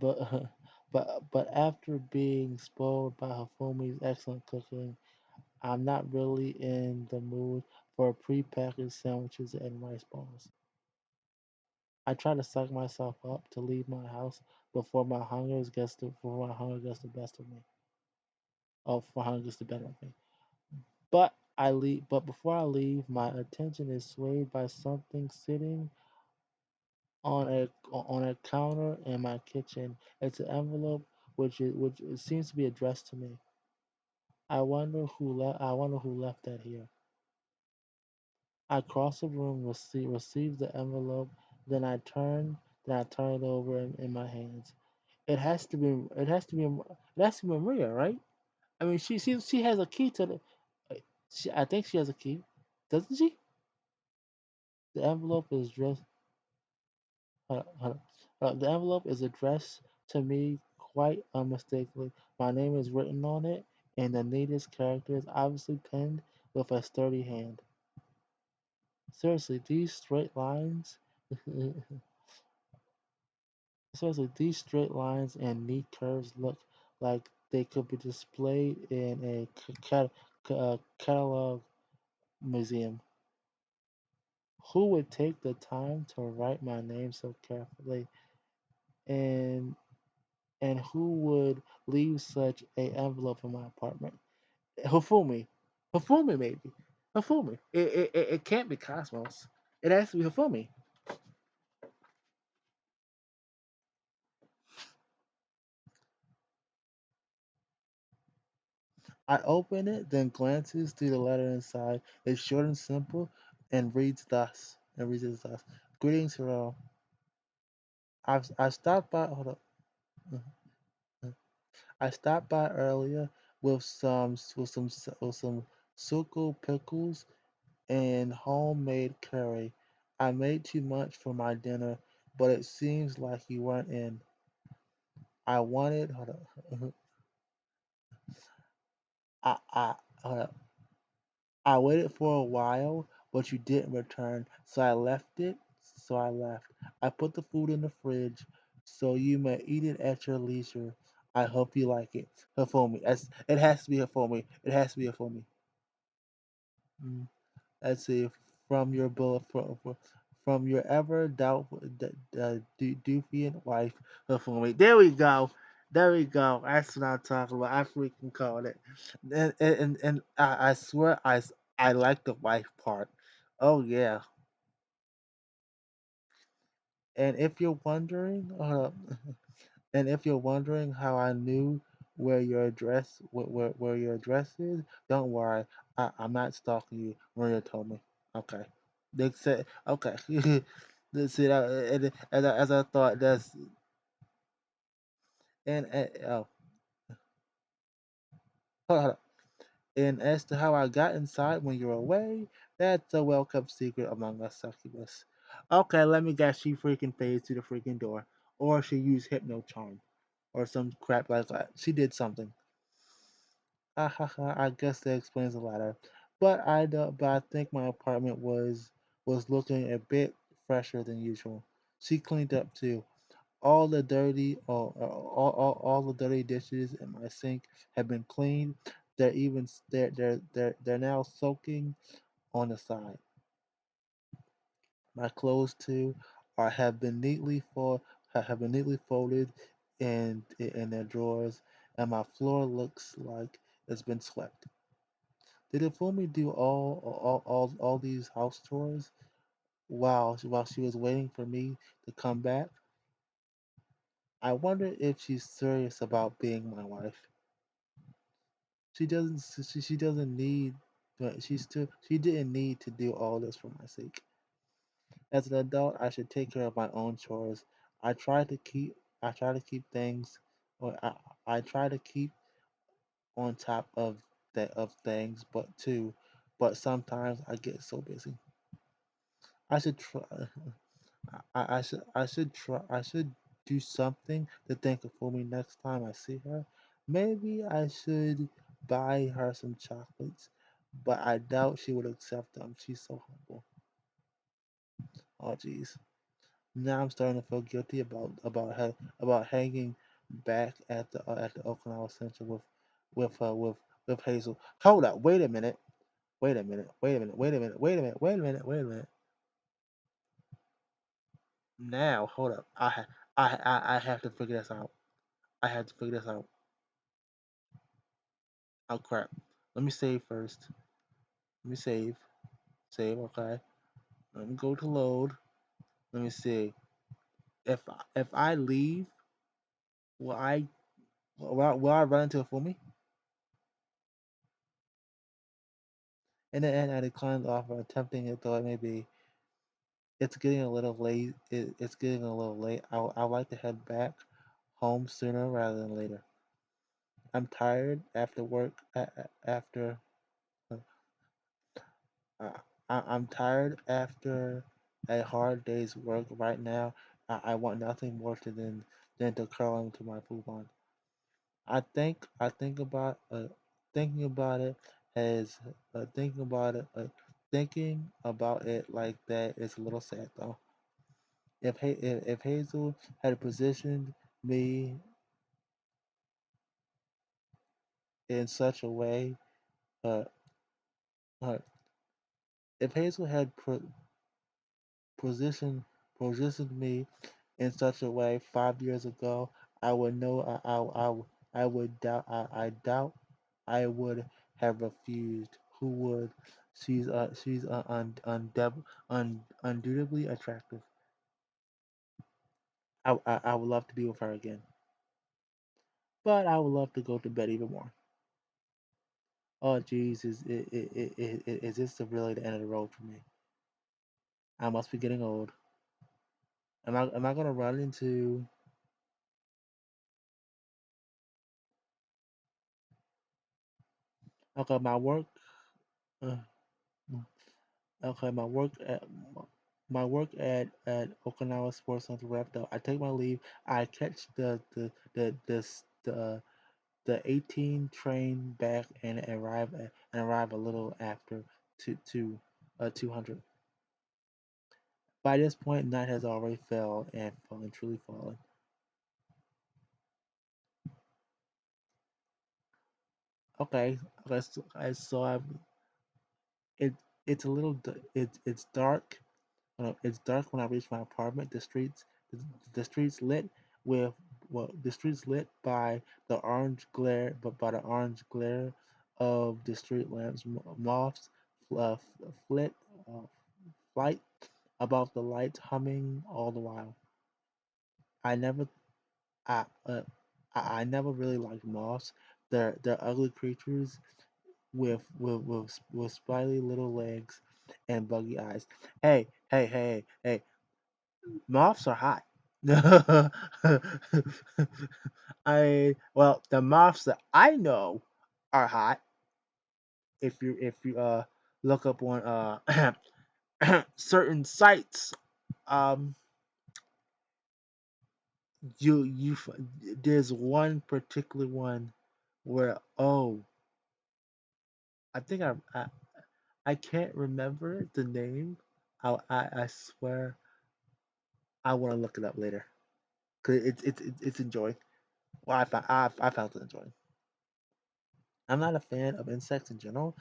but but after being spoiled by Hafumi's excellent cooking, I'm not really in the mood for prepackaged sandwiches and rice balls. I try to psych myself up to leave my house before my hunger gets the best of me. Oh, before hunger gets the better of me. But before I leave, my attention is swayed by something sitting on a counter in my kitchen. It's an envelope which it seems to be addressed to me. I wonder who left that here. I cross the room, receive the envelope, then I turn it over in my hands. It has to be Maria, right? I mean, she has a key to the. I think she has a key, doesn't she? The envelope is addressed. The envelope is addressed to me quite unmistakably. My name is written on it, and the neatest characters, obviously penned with a sturdy hand. Seriously, these straight lines. Seriously, these straight lines and neat curves look like they could be displayed in a catalog museum. Who would take the time to write my name so carefully, and who would leave such a envelope in my apartment? Hifumi, Hifumi maybe, Hifumi. It can't be Cosmos. It has to be Hifumi. I open it, then glances through the letter inside. It's short and simple, and reads thus. And reads as thus: Greetings, Hero. I stopped by. Hold up. I stopped by earlier with some suku pickles and homemade curry. I made too much for my dinner, but it seems like you weren't in. I wanted. Hold up. I hold up. I waited for a while, but you didn't return, so I left it. So I left. I put the food in the fridge, so you may eat it at your leisure. I hope you like it. Hifumi. It has to be Hifumi. It has to be Hifumi. Mm. Let's see. From your bullet, from your ever doubtful, defiant wife, Hifumi. There we go. There we go. That's what I'm talking about. I freaking called it. And I swear I like the wife part. Oh yeah. And if you're wondering, and if you're wondering how I knew where your address is, don't worry. I'm not stalking you. Maria told me. Okay. They said okay. Let's see that as I thought that's and oh hold on. And as to how I got inside when you're away, that's a well kept secret among us succubus. Okay, let me guess she freaking phased to the freaking door. Or she used hypno charm. Or some crap like that. She did something. Ah ha ha, I guess that explains the latter. But I think my apartment was looking a bit fresher than usual. She cleaned up too. All the dirty dishes in my sink have been cleaned. They're now soaking on the side. My clothes too are have been neatly folded in their drawers, and my floor looks like it's been swept. Did Ifumi do all these house chores while she was waiting for me to come back? I wonder if she's serious about being my wife. She doesn't need, but she didn't need to do all this for my sake. As an adult, I should take care of my own chores. I try to keep I try to keep things or I try to keep on top of things, but sometimes I get so busy. I should try. I should do something to thank her for me next time I see her. Maybe I should buy her some chocolates, but I doubt she would accept them. She's so humble. Oh, jeez. Now I'm starting to feel guilty about hanging back at the Okinawa Center with Hazel. Hold up! Wait a minute! Wait a minute! Wait a minute! Wait a minute! Wait a minute! Wait a minute! Wait a minute! Now hold up! I have to figure this out. I have to figure this out. Oh crap! Let me save first. Let me save. Save. Okay. Let me go to load. Let me see. If I leave, will I run into a Fumi? In the end, I declined the offer, attempting it though it may be. It's getting a little late. It's getting a little late. I would like to head back home sooner rather than later. I'm tired after work. After uh, I'm tired after a hard day's work. Right now, I want nothing more than to curl into my futon. I think about thinking about it as thinking about it thinking about it like that is a little sad though. If Hazel had positioned me in such a way, uh, uh if Hazel had positioned positioned me in such a way 5 years ago, I would know I would doubt I doubt I would have refused. Who would? She's undoubtedly attractive. I would love to be with her again, but I would love to go to bed even more. Oh jeez, is this really the end of the road for me? I must be getting old. Am I gonna run into? Okay, my work. Uh, okay, my work at Okinawa Sports Center wrapped up. I take my leave. I catch the 18 train back and arrive a little after 200. By this point, night has already fell and fallen truly fallen. Okay, okay, so it it's a little it's dark. It's dark when I reach my apartment. The streets lit with the streets lit by the orange glare, but by the orange glare of the street lamps. Moths uh, flit uh, flight above the lights, humming all the while. I never I I never really liked moths. They're ugly creatures with spiny little legs and buggy eyes. Hey! Moths are hot. The moths that I know are hot. If you look up on certain sites, um, there's one particular one where I think I can't remember the name. I swear I want to look it up later because it's enjoying. Well, I found it enjoying. I'm not a fan of insects in general.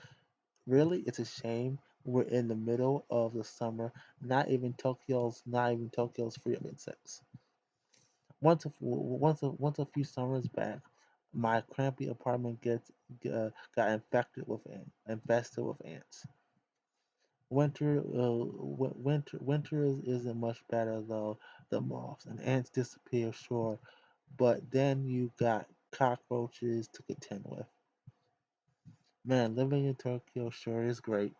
Really, it's a shame we're in the middle of the summer. Not even Tokyo's free of insects. Once a few summers back, my crampy apartment got infested with ants. Winter isn't much better though. The moths and ants disappear, sure, but then you got cockroaches to contend with. Man, living in Tokyo sure is great.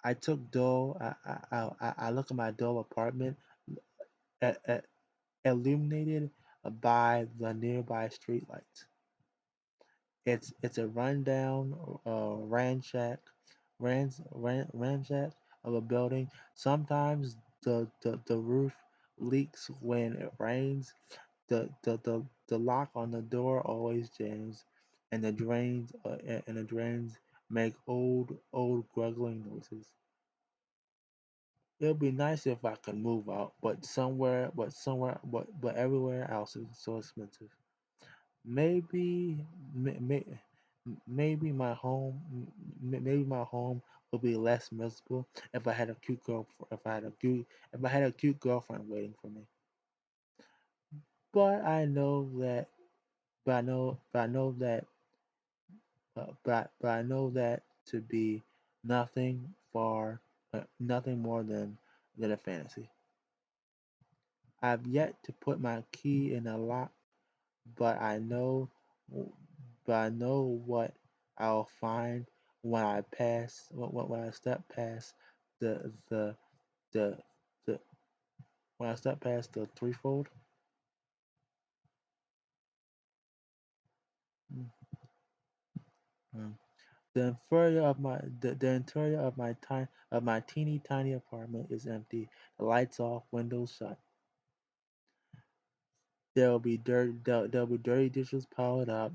I took Dole. I look at my Dole apartment, uh, illuminated by the nearby streetlights. It's a rundown, ransack of a building. Sometimes the roof leaks when it rains. The lock on the door always jams, and the drains make old gurgling noises. It'd be nice if I could move out, but everywhere else is so expensive. Maybe, may, may, maybe my home would be less miserable if I had a cute girl, if I had a cute girlfriend waiting for me. But I know that, but I know that to be nothing nothing more than a fantasy. I've yet to put my key in a lock, but I know what I'll find when I step past the the the the when I step past the threefold. Mm. The interior of my teeny tiny apartment is empty. The lights off, windows shut. There'll be dirty dishes piled up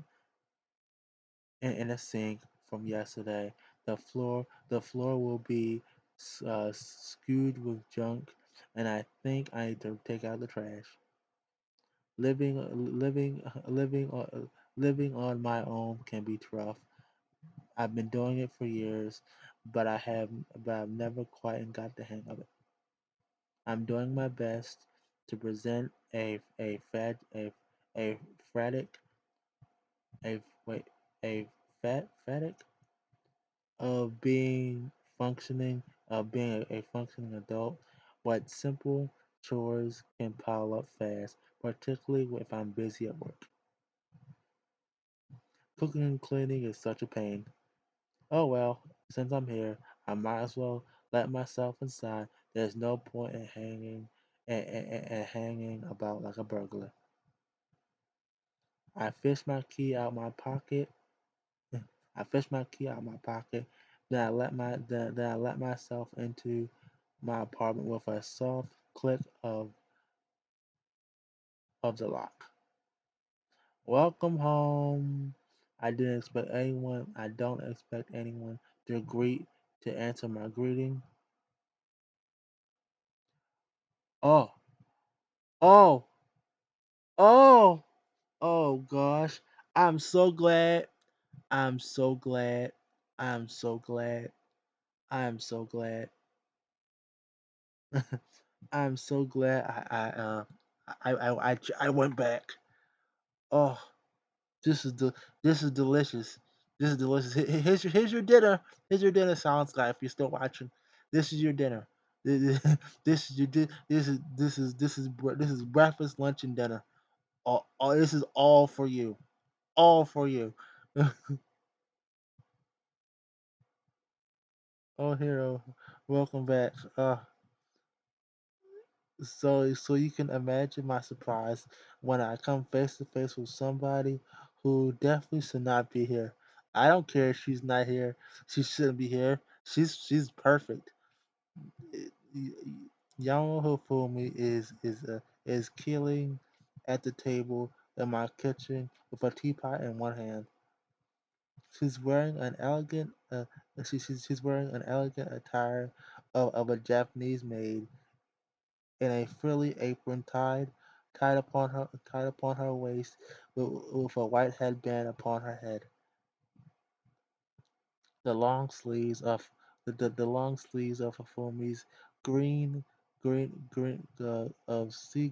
in a sink from yesterday. The floor will be skewed with junk, and I think I need to take out the trash. Living, living on my own can be rough. I've been doing it for years, but I've never quite got the hang of it. I'm doing my best to present a phatic a wait a phatic of being a functioning adult, what simple chores can pile up fast, particularly if I'm busy at work. Cooking and cleaning is such a pain. Oh well, since I'm here, I might as well let myself inside. There's no point in hanging about like a burglar. I fish my key out my pocket. I fish my key out my pocket. Then I let myself into my apartment with a soft click of the lock. Welcome home. I don't expect anyone to answer my greeting. Oh, oh, oh, oh gosh. I'm so glad. I'm so glad. I'm so glad. I'm so glad. I'm so glad I went back. Oh, this is this is delicious. This is delicious. Here's your dinner. Here's your dinner, Silence Guy. If you're still watching, this is your dinner. This is your this is breakfast, lunch, and dinner. This is all for you. All for you. Oh, hero, welcome back. So you can imagine my surprise when I come face to face with somebody who definitely should not be here. I don't care if she's not here. She shouldn't be here. She's perfect. Yamaha Fumi is killing at the table in my kitchen with a teapot in one hand. She's wearing an elegant she's wearing an elegant attire of a Japanese maid in a frilly apron tied upon her waist with a white headband upon her head. The long sleeves of the long sleeves of Afumi's green green green of sea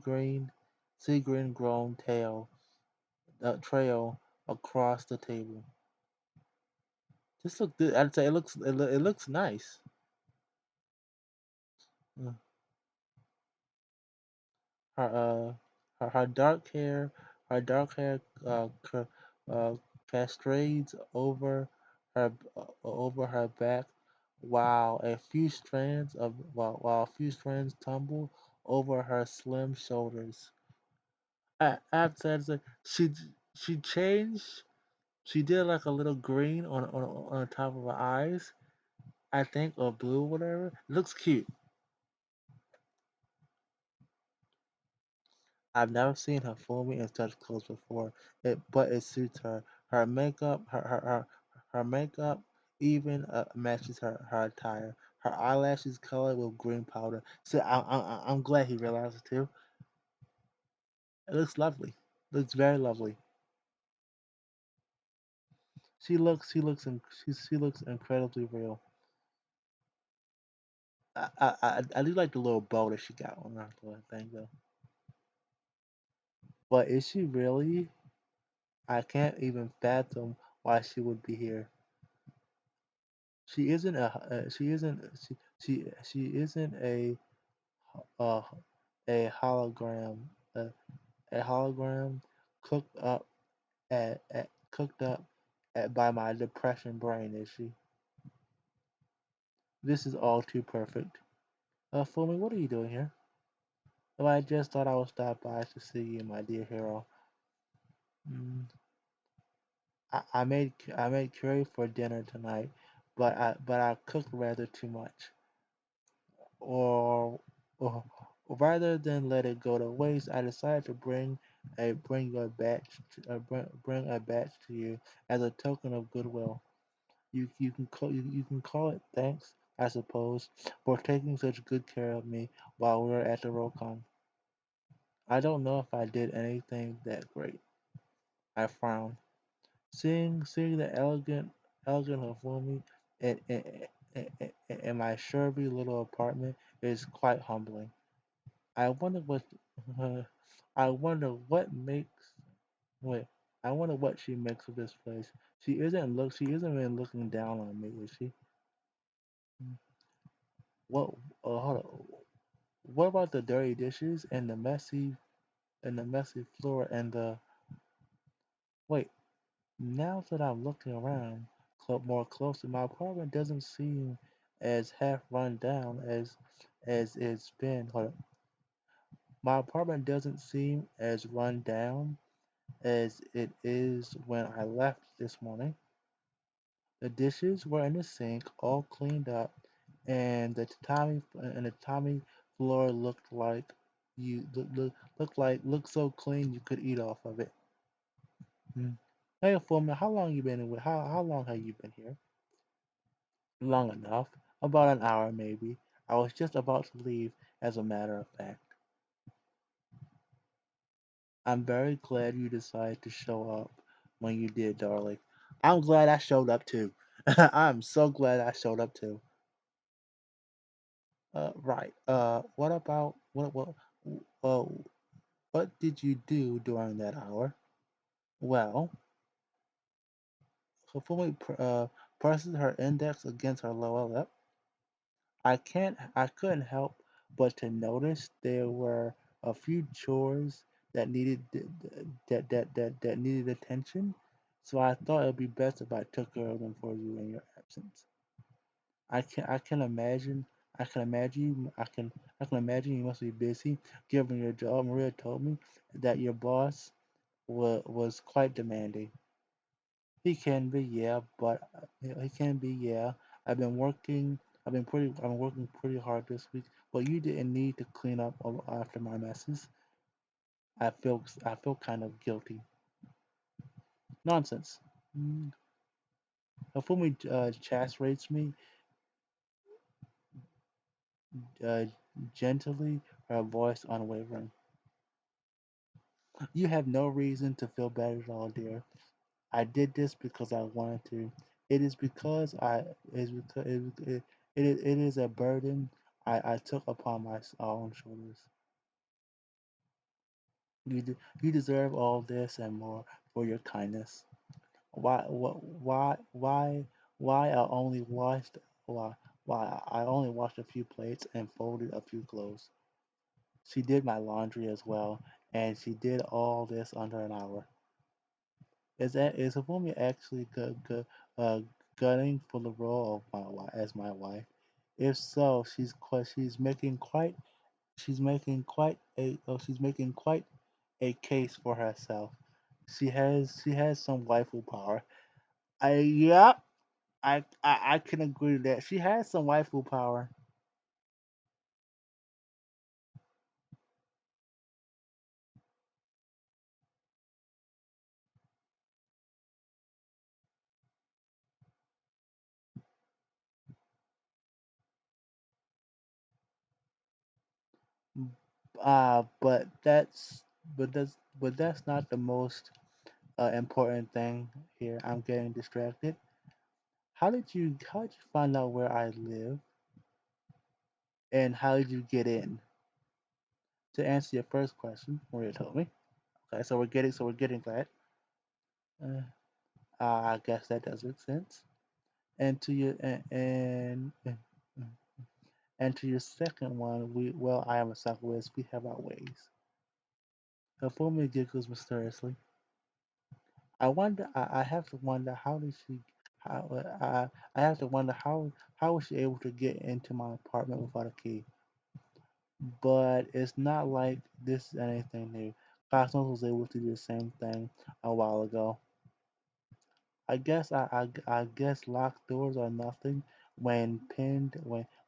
sea green grown trail across the table. This look good. I'd say it looks nice. Mm. Her her her dark hair uh, cascades over her back, while a few strands tumble over her slim shoulders. After she changed, she did like a little green on the top of her eyes, I think, or blue, whatever. It looks cute. I've never seen her fully in such clothes before. But it suits her. Her makeup even matches her attire. Her eyelashes colored with green powder. So I'm glad he realized it too. It looks lovely. Looks very lovely. She looks incredibly real. I do like the little bow that she got on her little thing though. But is she really? I can't even fathom why she would be here. She isn't a she isn't she isn't uh, a hologram a hologram cooked up cooked up by my depression brain, is she? This is all too perfect. Fumi, what are you doing here? Well, I just thought I would stop by to see you, my dear hero. Mm, I made curry for dinner tonight, but I cooked rather too much. Or, or rather than let it go to waste, I decided to bring your bring a batch to you as a token of goodwill. You can call it thanks, I suppose, for taking such good care of me while we were at the Rokon. I don't know if I did anything that great. I frowned. Seeing the elegant Hifumi in my shabby little apartment is quite humbling. I wonder what I wonder what makes wait. I wonder what she makes of this place. She isn't really looking down on me, is she? What hold on. What about the dirty dishes and the messy floor and the wait, now that I'm looking around more closely, my apartment doesn't seem as half run down as it's been. Hold on. My apartment doesn't seem as run down as it is when I left this morning. The dishes were in the sink, all cleaned up, and the tatami floor looked so clean you could eat off of it. Mm. Hey, Foreman, how long you been? How long have you been here? Long enough, about an hour maybe. I was just about to leave, as a matter of fact. I'm very glad you decided to show up when you did, darling. I'm glad I showed up too. I'm so glad I showed up too. Right. Uh, what did you do during that hour? Well, Hifumi presses her index against her lower lip. I couldn't help but to notice there were a few chores that needed attention. So I thought it'd be best if I took care of them for you in your absence. I can imagine I can imagine you must be busy given your job. Maria told me that your boss was quite demanding. He can be, yeah, but he can be, yeah. I've been working. I'm working pretty hard this week. But you didn't need to clean up after my messes. I feel kind of guilty. Nonsense. Mm. Hifumi chastrates me uh, gently, her voice unwavering. You have no reason to feel bad at all, dear. I did this because I wanted to. It is because I it is because it is a burden I took upon my own shoulders. You deserve all this and more for your kindness. Why, why I only washed, why, why I only washed a few plates and folded a few clothes. She did my laundry as well, and she did all this under an hour. Is a woman actually gunning for the role of as my wife? If so, she's making quite a case for herself. She has some waifu power. I Yep, I can agree with that. She has some waifu power. But that's not the most important thing here. I'm getting distracted. How did you find out where I live, and how did you get in? To answer your first question, Maria told me. Okay, so we're getting that. Uh, I guess that does make sense. And to your and to your second one, I am a succubus. We have our ways. Her giggles mysteriously. I have to wonder how did she, how, I have to wonder how was she able to get into my apartment without a key? But it's not like this is anything new. Cosmos was able to do the same thing a while ago. I guess locked doors are nothing when pinned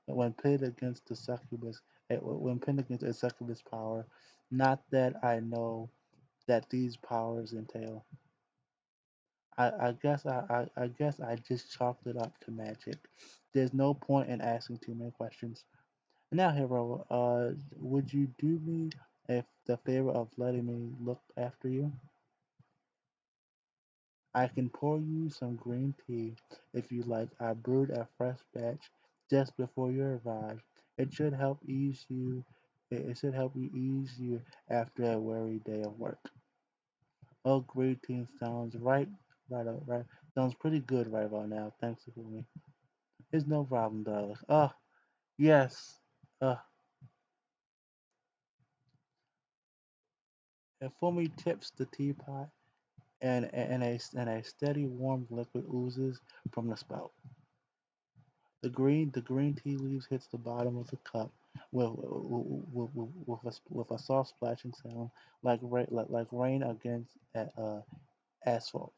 against the succubus when pinned against a succubus power. Not that I know that these powers entail. I guess I just chalked it up to magic. There's no point in asking too many questions. Now, hero, would you do me the favor of letting me look after you? I can pour you some green tea if you like. I brewed a fresh batch just before you arrived. It should help ease you. It should help you ease you after a weary day of work. Oh, green tea sounds right. Sounds pretty good right about now. Thanks for me. It's no problem, darling. Oh, yes. Uh, and for me tips the teapot, and a steady warm liquid oozes from the spout. The green tea leaves hits the bottom of the cup with a soft splashing sound like rain against asphalt.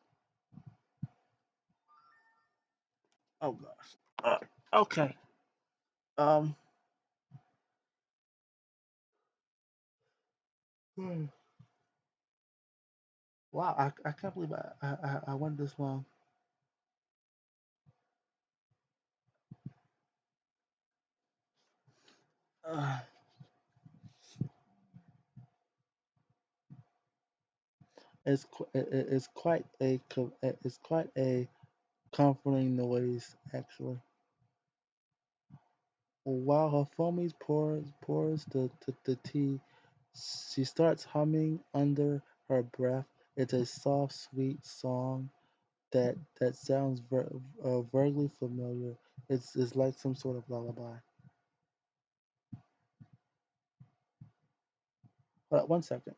Oh gosh. Okay. Um. Wow. I can't believe I went this long. Uh, it's quite a comforting noise actually. While her foamies pours the tea, she starts humming under her breath. It's a soft, sweet song that sounds vaguely familiar. It's like some sort of lullaby. Hold on, one second.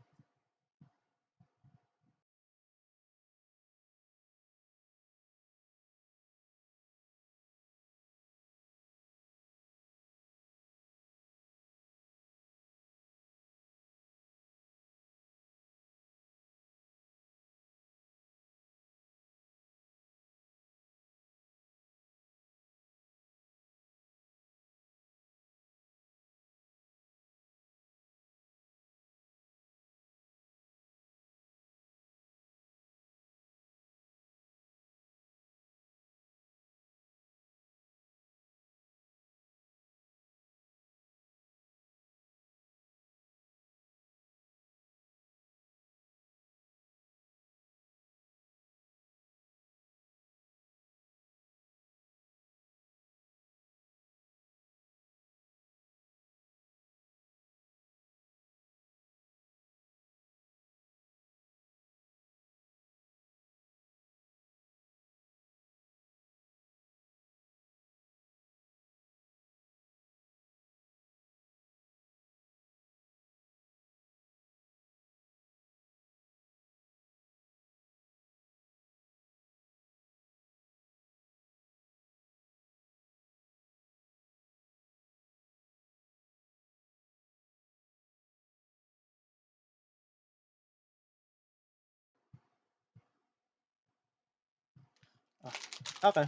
Okay.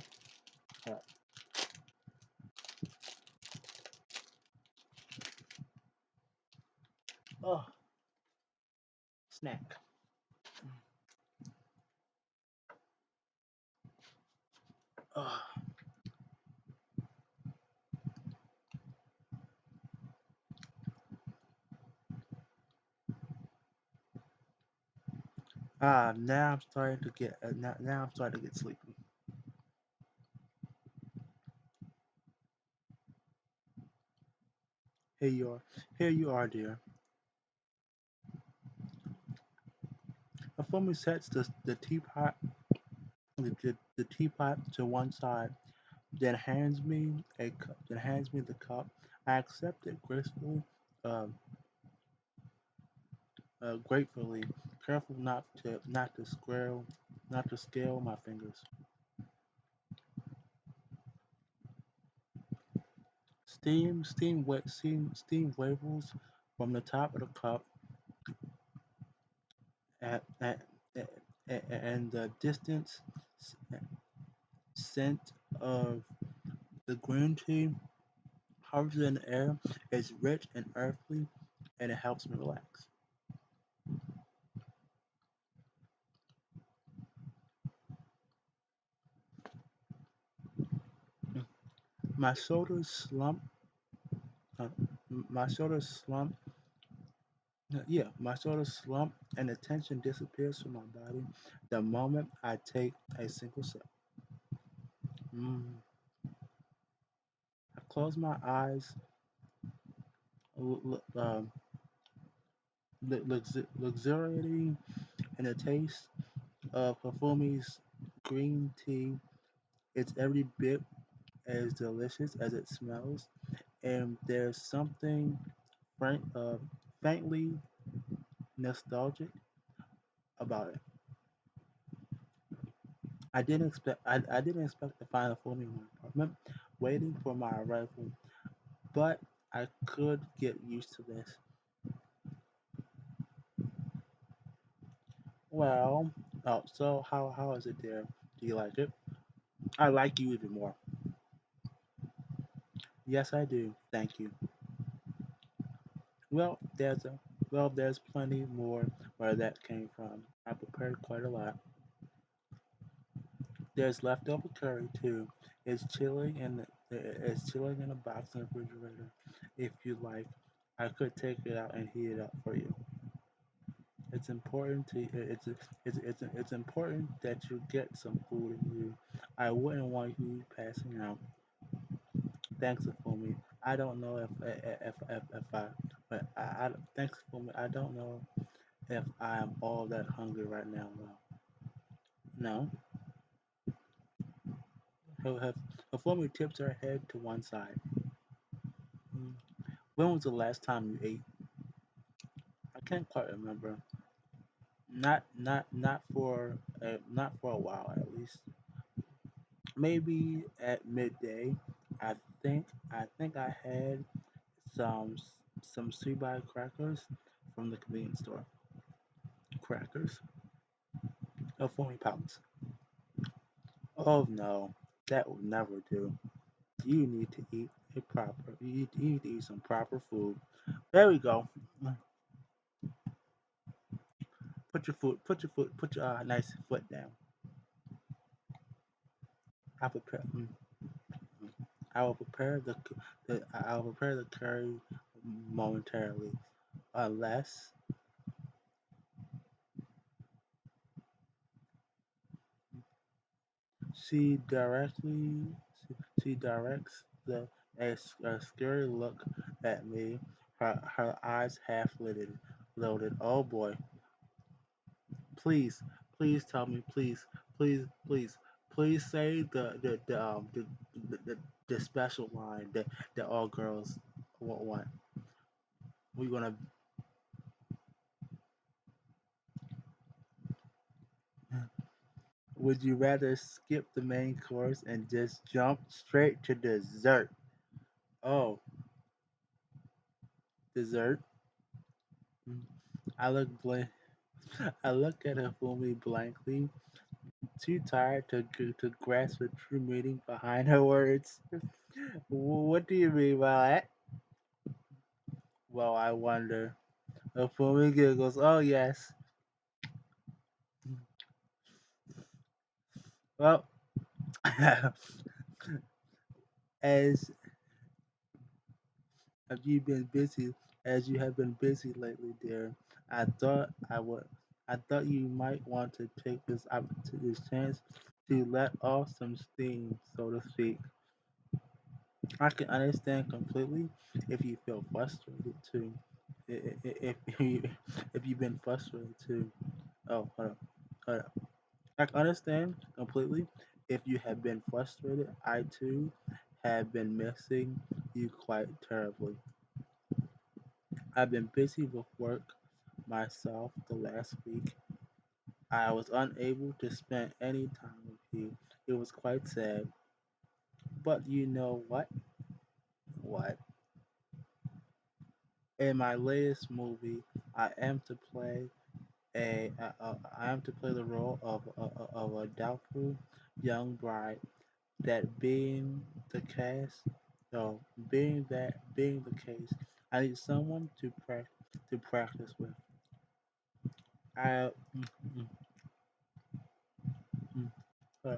All right. Oh, snack. Oh. Now I'm starting to get now I'm starting to get sleepy. Here you are. Here you are, dear. Before me sets the teapot the teapot to one side, then hands me the cup. I accept it gracefully, um, gratefully, careful not to scale my fingers. Steam wavels from the top of the cup at, at, and the distance scent of the green tea hovers in the air is rich and earthly, and it helps me relax. My shoulders slump. Uh, my shoulders slump. Yeah, my shoulders slump, and the tension disappears from my body the moment I take a single sip. Mm. I close my eyes, l- l- um, luxuriating in the taste of Perfume's green tea. It's every bit as delicious as it smells, and there's something frank, faintly nostalgic about it. I didn't expect to find a phone in my apartment waiting for my arrival, but I could get used to this. Well, oh, so how is it there? Do you like it? I like you even more. Yes, I do. Thank you. Well, there's plenty more where that came from. I prepared quite a lot. There's leftover curry too. It's chilling in a box in the refrigerator. If you like, I could take it out and heat it up for you. It's important to it's important that you get some food in you. I wouldn't want you passing out. Thanks for me. I don't know if I but thanks for me. I don't know if I am all that hungry right now though. No. Before me tips her head to one side. Mm. When was the last time you ate? I can't quite remember. Not for a while at least. Maybe at midday. I think I had some some sweet crackers from the convenience store. Crackers, foamy pounds. Oh no, that will never do. You need to eat a proper. You need to eat some proper food. There we go. Put your nice foot down. I prepare. I will prepare I will prepare the curry momentarily, unless she directly she directs a scary look at me. Her eyes half loaded. Oh boy! Please, please tell me, please, please say the special line that all girls want. We're gonna. Would you rather skip the main course and just jump straight to dessert? Oh, dessert. Mm. I look blank. I look at Hifumi blankly. too tired to grasp the true meaning behind her words. What do you mean by that? Well, I wonder. Fumi giggles. Oh, yes. Well, as have you been busy, as you have been busy lately, dear, I thought I would. I thought you might want to take this opportunity, this chance to let off some steam, so to speak. I can understand completely if you feel frustrated too. If you if you've been frustrated too. Oh, hold up, hold up. I can understand completely if you have been frustrated. I too have been missing you quite terribly. I've been busy with work myself the last week. I was unable to spend any time with you. It was quite sad. But you know what? What? In my latest movie, I am to play I am to play the role of a doubtful young bride. That being the case, no, being the case, I need someone to practice with. I mm, mm, mm, uh,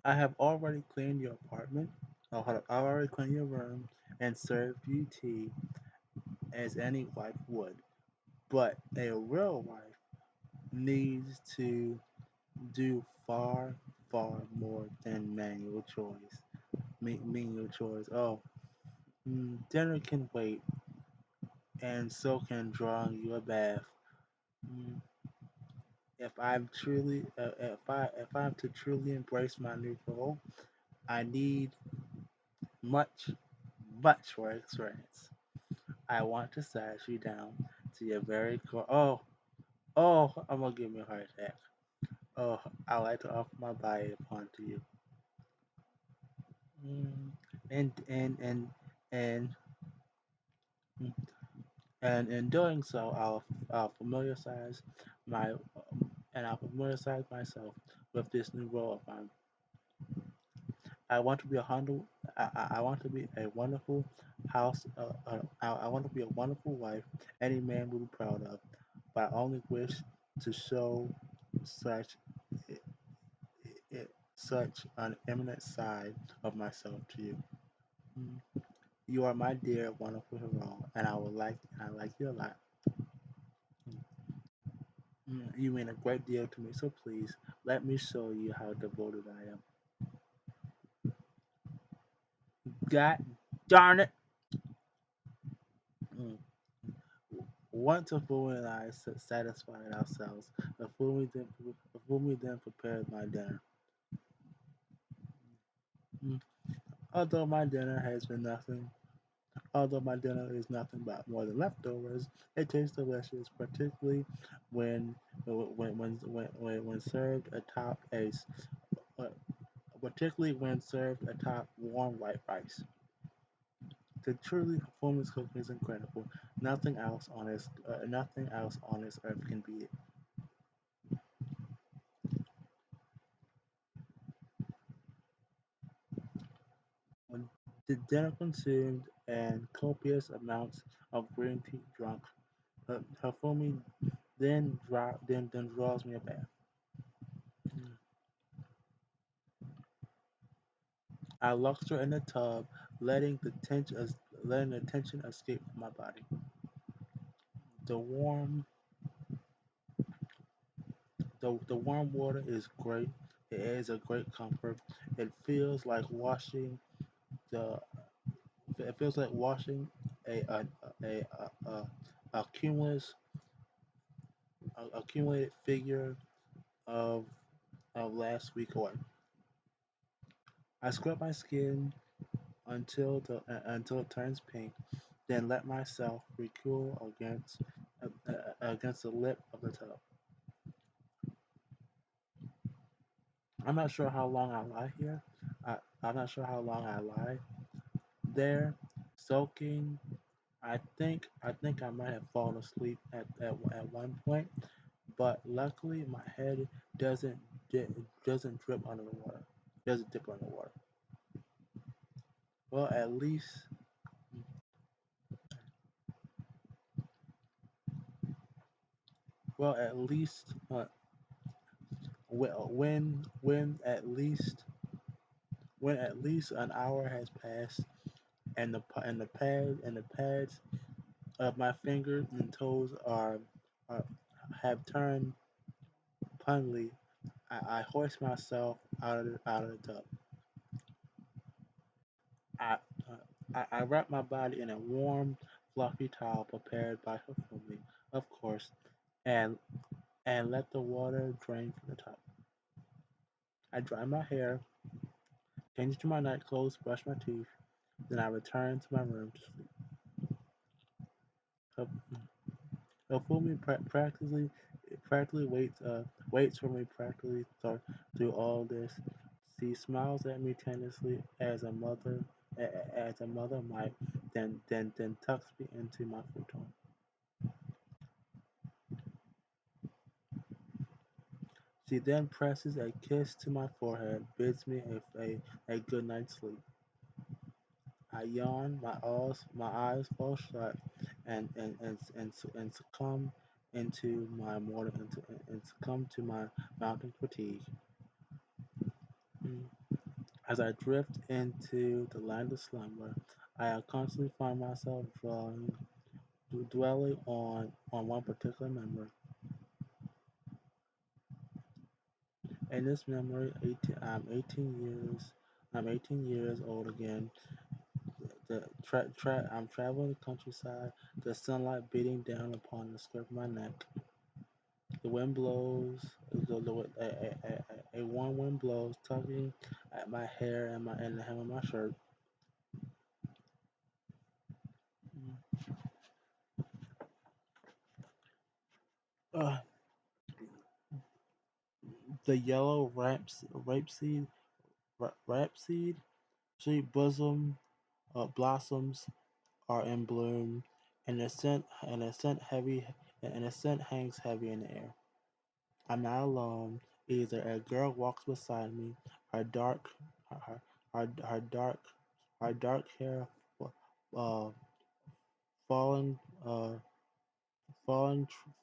I have already cleaned your apartment. Oh, hold up. I already cleaned your room and served you tea as any wife would. But a real wife needs to do far, far more than manual chores. Menial chores. Oh, dinner can wait, and so can drawing you a bath. Mm, if I'm to truly embrace my new role, I need much, much more experience. I want to size you down to your very core. Oh, I'm gonna give me a heart attack. Oh, I like to offer my body upon to you. Mm, and and and and mm, and in doing so, I'll familiarize my I'll familiarize myself with this new role of mine. I want to be a humble. I want to be a wonderful house. I want to be a wonderful wife any man will be proud of. But I only wish to show such such an eminent side of myself to you. Mm. You are my dear, wonderful hero, and I like you a lot. You mean a great deal to me, so please let me show you how devoted I am. God darn it! Mm. Once a fool and I satisfied ourselves, before we then prepared my dinner. Mm. Although my dinner has been nothing, although my dinner is nothing but more than leftovers, it tastes delicious, particularly when when served atop uh, particularly when served atop warm white rice. The truly performance cooking is incredible. Nothing else on this earth can beat it. When the dinner consumed and copious amounts of green tea drunk, Hifumi then draws me a bath. I lustre in the tub, letting the tension escape from my body. The warm the warm water is great. It is a great comfort. It feels like washing the it feels like washing a, a, a, a cumulus accumulated figure of last week or I scrub my skin until it turns pink, then let myself recool against the lip of the tub. I'm not sure how long I lie here. I'm not sure how long I lie there, soaking. I think I might have fallen asleep at one point, but luckily my head doesn't doesn't drip under the water. Doesn't dip under the water. Well, at least, well, at least, when at least an hour has passed, and the pads of my fingers and toes are have turned punly, I hoist myself out of the tub. I, I wrap my body in a warm, fluffy towel prepared by her for me, of course, and let the water drain from the top. I dry my hair, change into my nightclothes, brush my teeth, then I return to my room to sleep. Her, her me practically waits for me practically through all this. She smiles at me tenderly as a mother might, then tucks me into my futon. She then presses a kiss to my forehead, bids me a good night's sleep. I yawn, my eyes fall shut, and succumb into my morning and succumb to my mounting fatigue. Mm. As I drift into the land of slumber, I constantly find myself dwelling on one particular memory. In this memory, 18 years old again. I'm traveling the countryside, the sunlight beating down upon the scruff of my neck. The wind blows, a warm wind blows, tugging at my hair and the hem of my shirt. Uh, the yellow rapeseed tree blossoms are in bloom, and the scent hangs heavy in the air. I'm not alone. Either a girl walks beside me, her dark, her, her dark, her dark hair uh, falling, uh,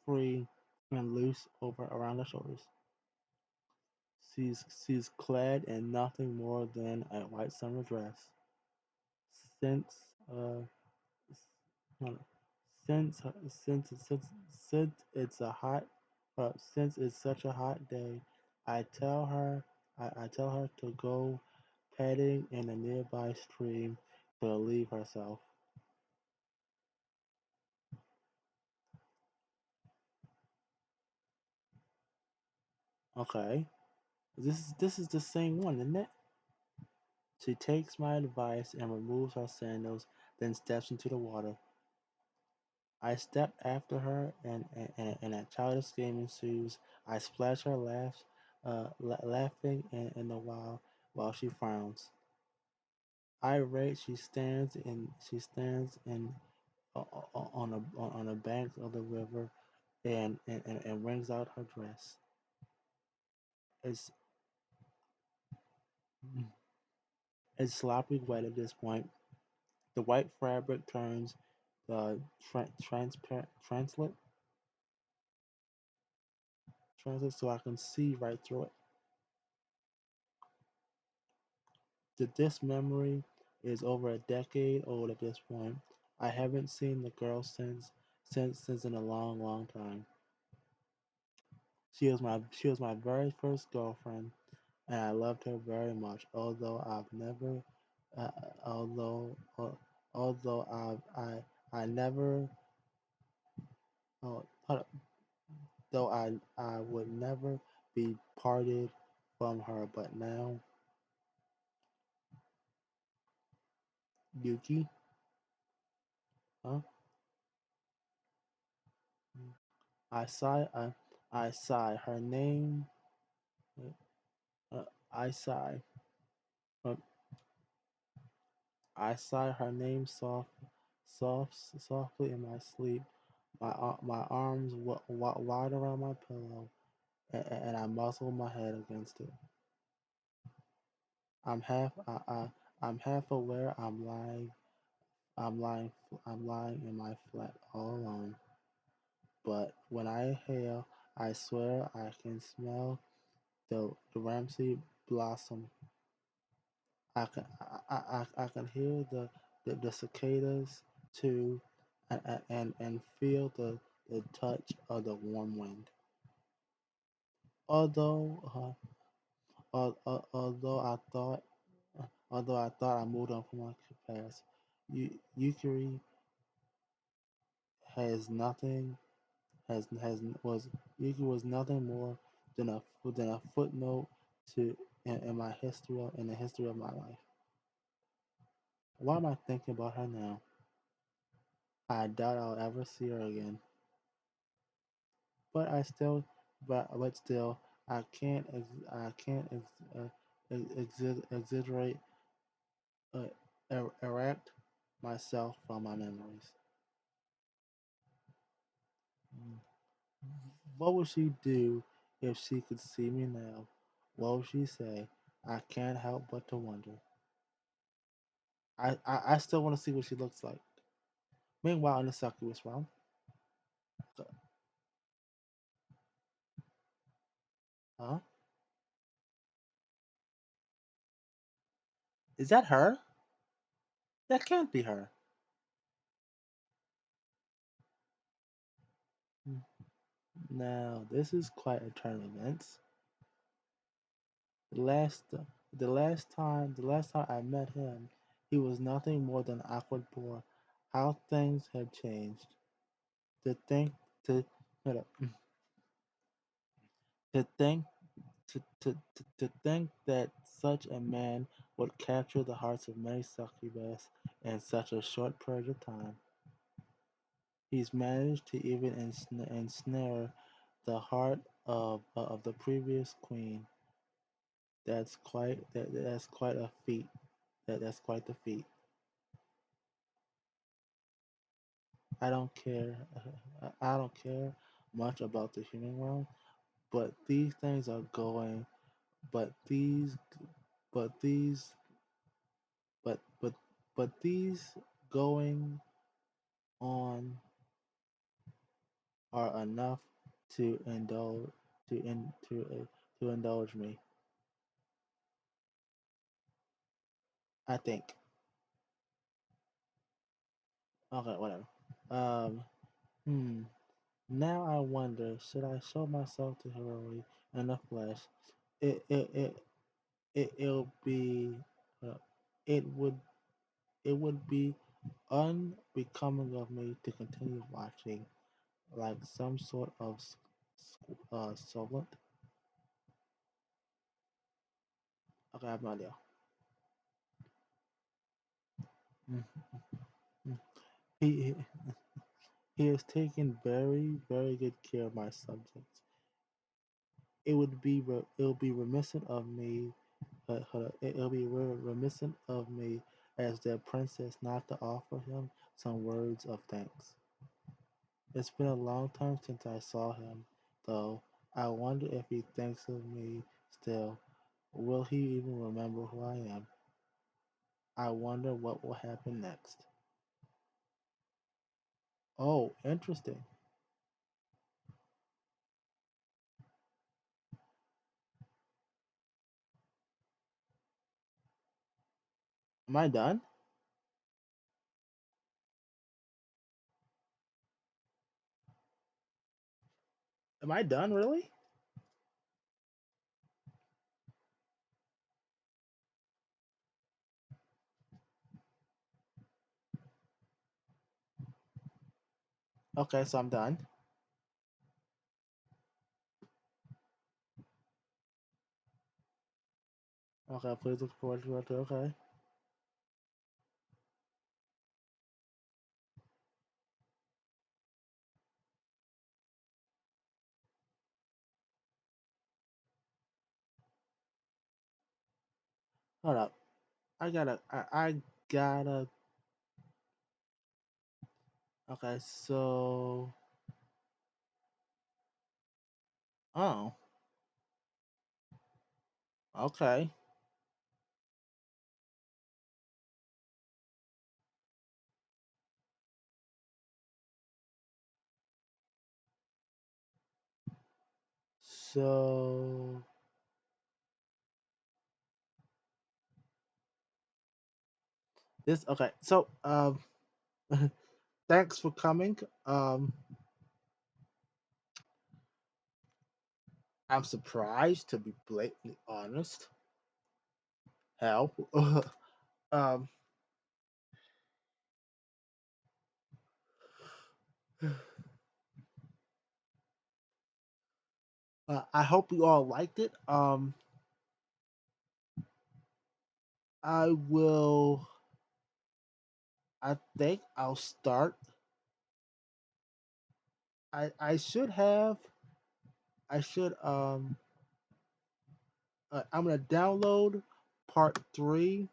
free and loose over around her shoulders. She's clad in nothing more than a white summer dress. Since uh, no, since since it's a hot since it's such a hot day, I tell her I tell her to go paddling in a nearby stream to relieve herself. Okay, this is the same one, isn't it? She takes my advice and removes her sandals, then steps into the water. I step after her, and a childish game ensues. I splash her, laughing in the while she frowns. Irate, she stands in on the banks of the river and wrings out her dress. It's it's sloppy wet at this point. The white fabric turns transparent, translate, so I can see right through it. This memory is over a decade old at this point. I haven't seen the girl since in a long time. She was my very first girlfriend, and I loved her very much. Uh, although uh, although I never uh, uh, though I would never be parted from her. But now, Yuki, huh? I sigh. I sigh. Her name. I sigh. Uh, I sigh her name softly in my sleep. My arms wide around my pillow, and I muzzle my head against it. I'm half I, I, I'm half aware I'm lying I'm lying in my flat all alone. But when I inhale, I swear I can smell the Ramsey blossom. I can hear the cicadas too, and feel the touch of the warm wind. Although although I thought I moved on from my past, Yukari has nothing has was Yuki was nothing more than a footnote to in my history in the history of my life. Why am I thinking about her now? I doubt I'll ever see her again. But I still, but still, I can't exaggerate, uh, erect myself from my memories. What would she do if she could see me now? What would she say? I can't help but to wonder. I still want to see what she looks like. Meanwhile, in the succubus realm, huh? Is that her? That can't be her. Now, this is quite a turn of events. The last, the last time I met him, he was nothing more than an awkward bore. How things have changed. To think, to, hold up. to think, to think that such a man would capture the hearts of many succubus in such a short period of time. He's managed to even ensnare the heart of the previous queen. That's quite a feat. That's quite the feat. I don't care. I don't care much about the human realm, but these things are going. But these, but these, but but but these going on are enough to indulge to indulge me. I think. Okay, whatever. Um. Hmm. Now I wonder, should I show myself to Hiroi in the flesh? It it it it'll be. Uh, it would it would be unbecoming of me to continue watching like some sort of solent. Okay, I have no idea. Mm, mm. He he has taken very good care of my subjects. It would be reminiscent of me. It'll be reminiscent of me as their princess not to offer him some words of thanks. It's been a long time since I saw him, though. I wonder if he thinks of me still. Will he even remember who I am? I wonder what will happen next. Oh, interesting. Am I done? Am I done, really? Okay, so I'm done. Okay, please look forward to it. Okay. Hold up. I gotta. Okay, so. Oh. Okay. So this okay. So thanks for coming. I'm surprised, to be blatantly honest. Hell. um I hope you all liked it. I will I think I'll start. I should have I should I'm gonna download part three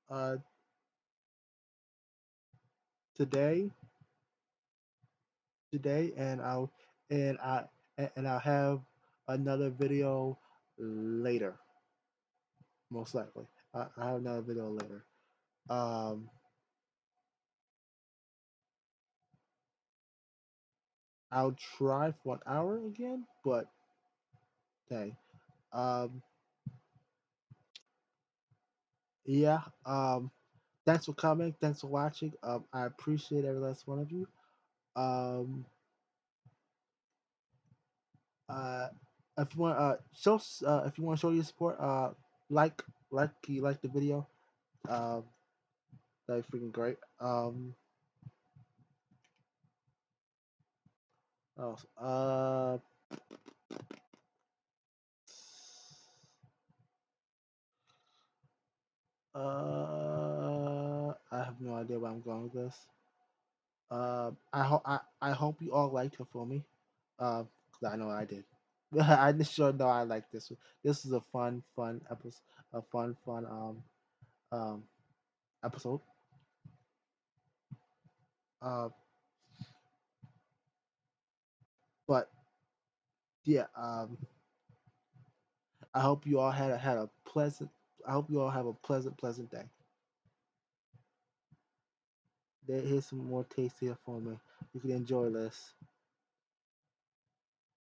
uh today today and I and I'll have another video later, most likely. I have another video later. Um I'll try for an hour again, but hey. Um yeah, thanks for coming, thanks for watching. I appreciate every last one of you. Um Uh, if you want if you want to show your support, like you like the video, um, that'd be freaking great. Oh, I have no idea where I'm going with this. I hope you all liked it for me. 'Cause I know I did. I just sure know I like this one. This is a fun episode, a fun um episode. Uh, but yeah, I hope you all had a pleasant. I hope you all have a pleasant day. Here's some more taste here for me. You can enjoy this.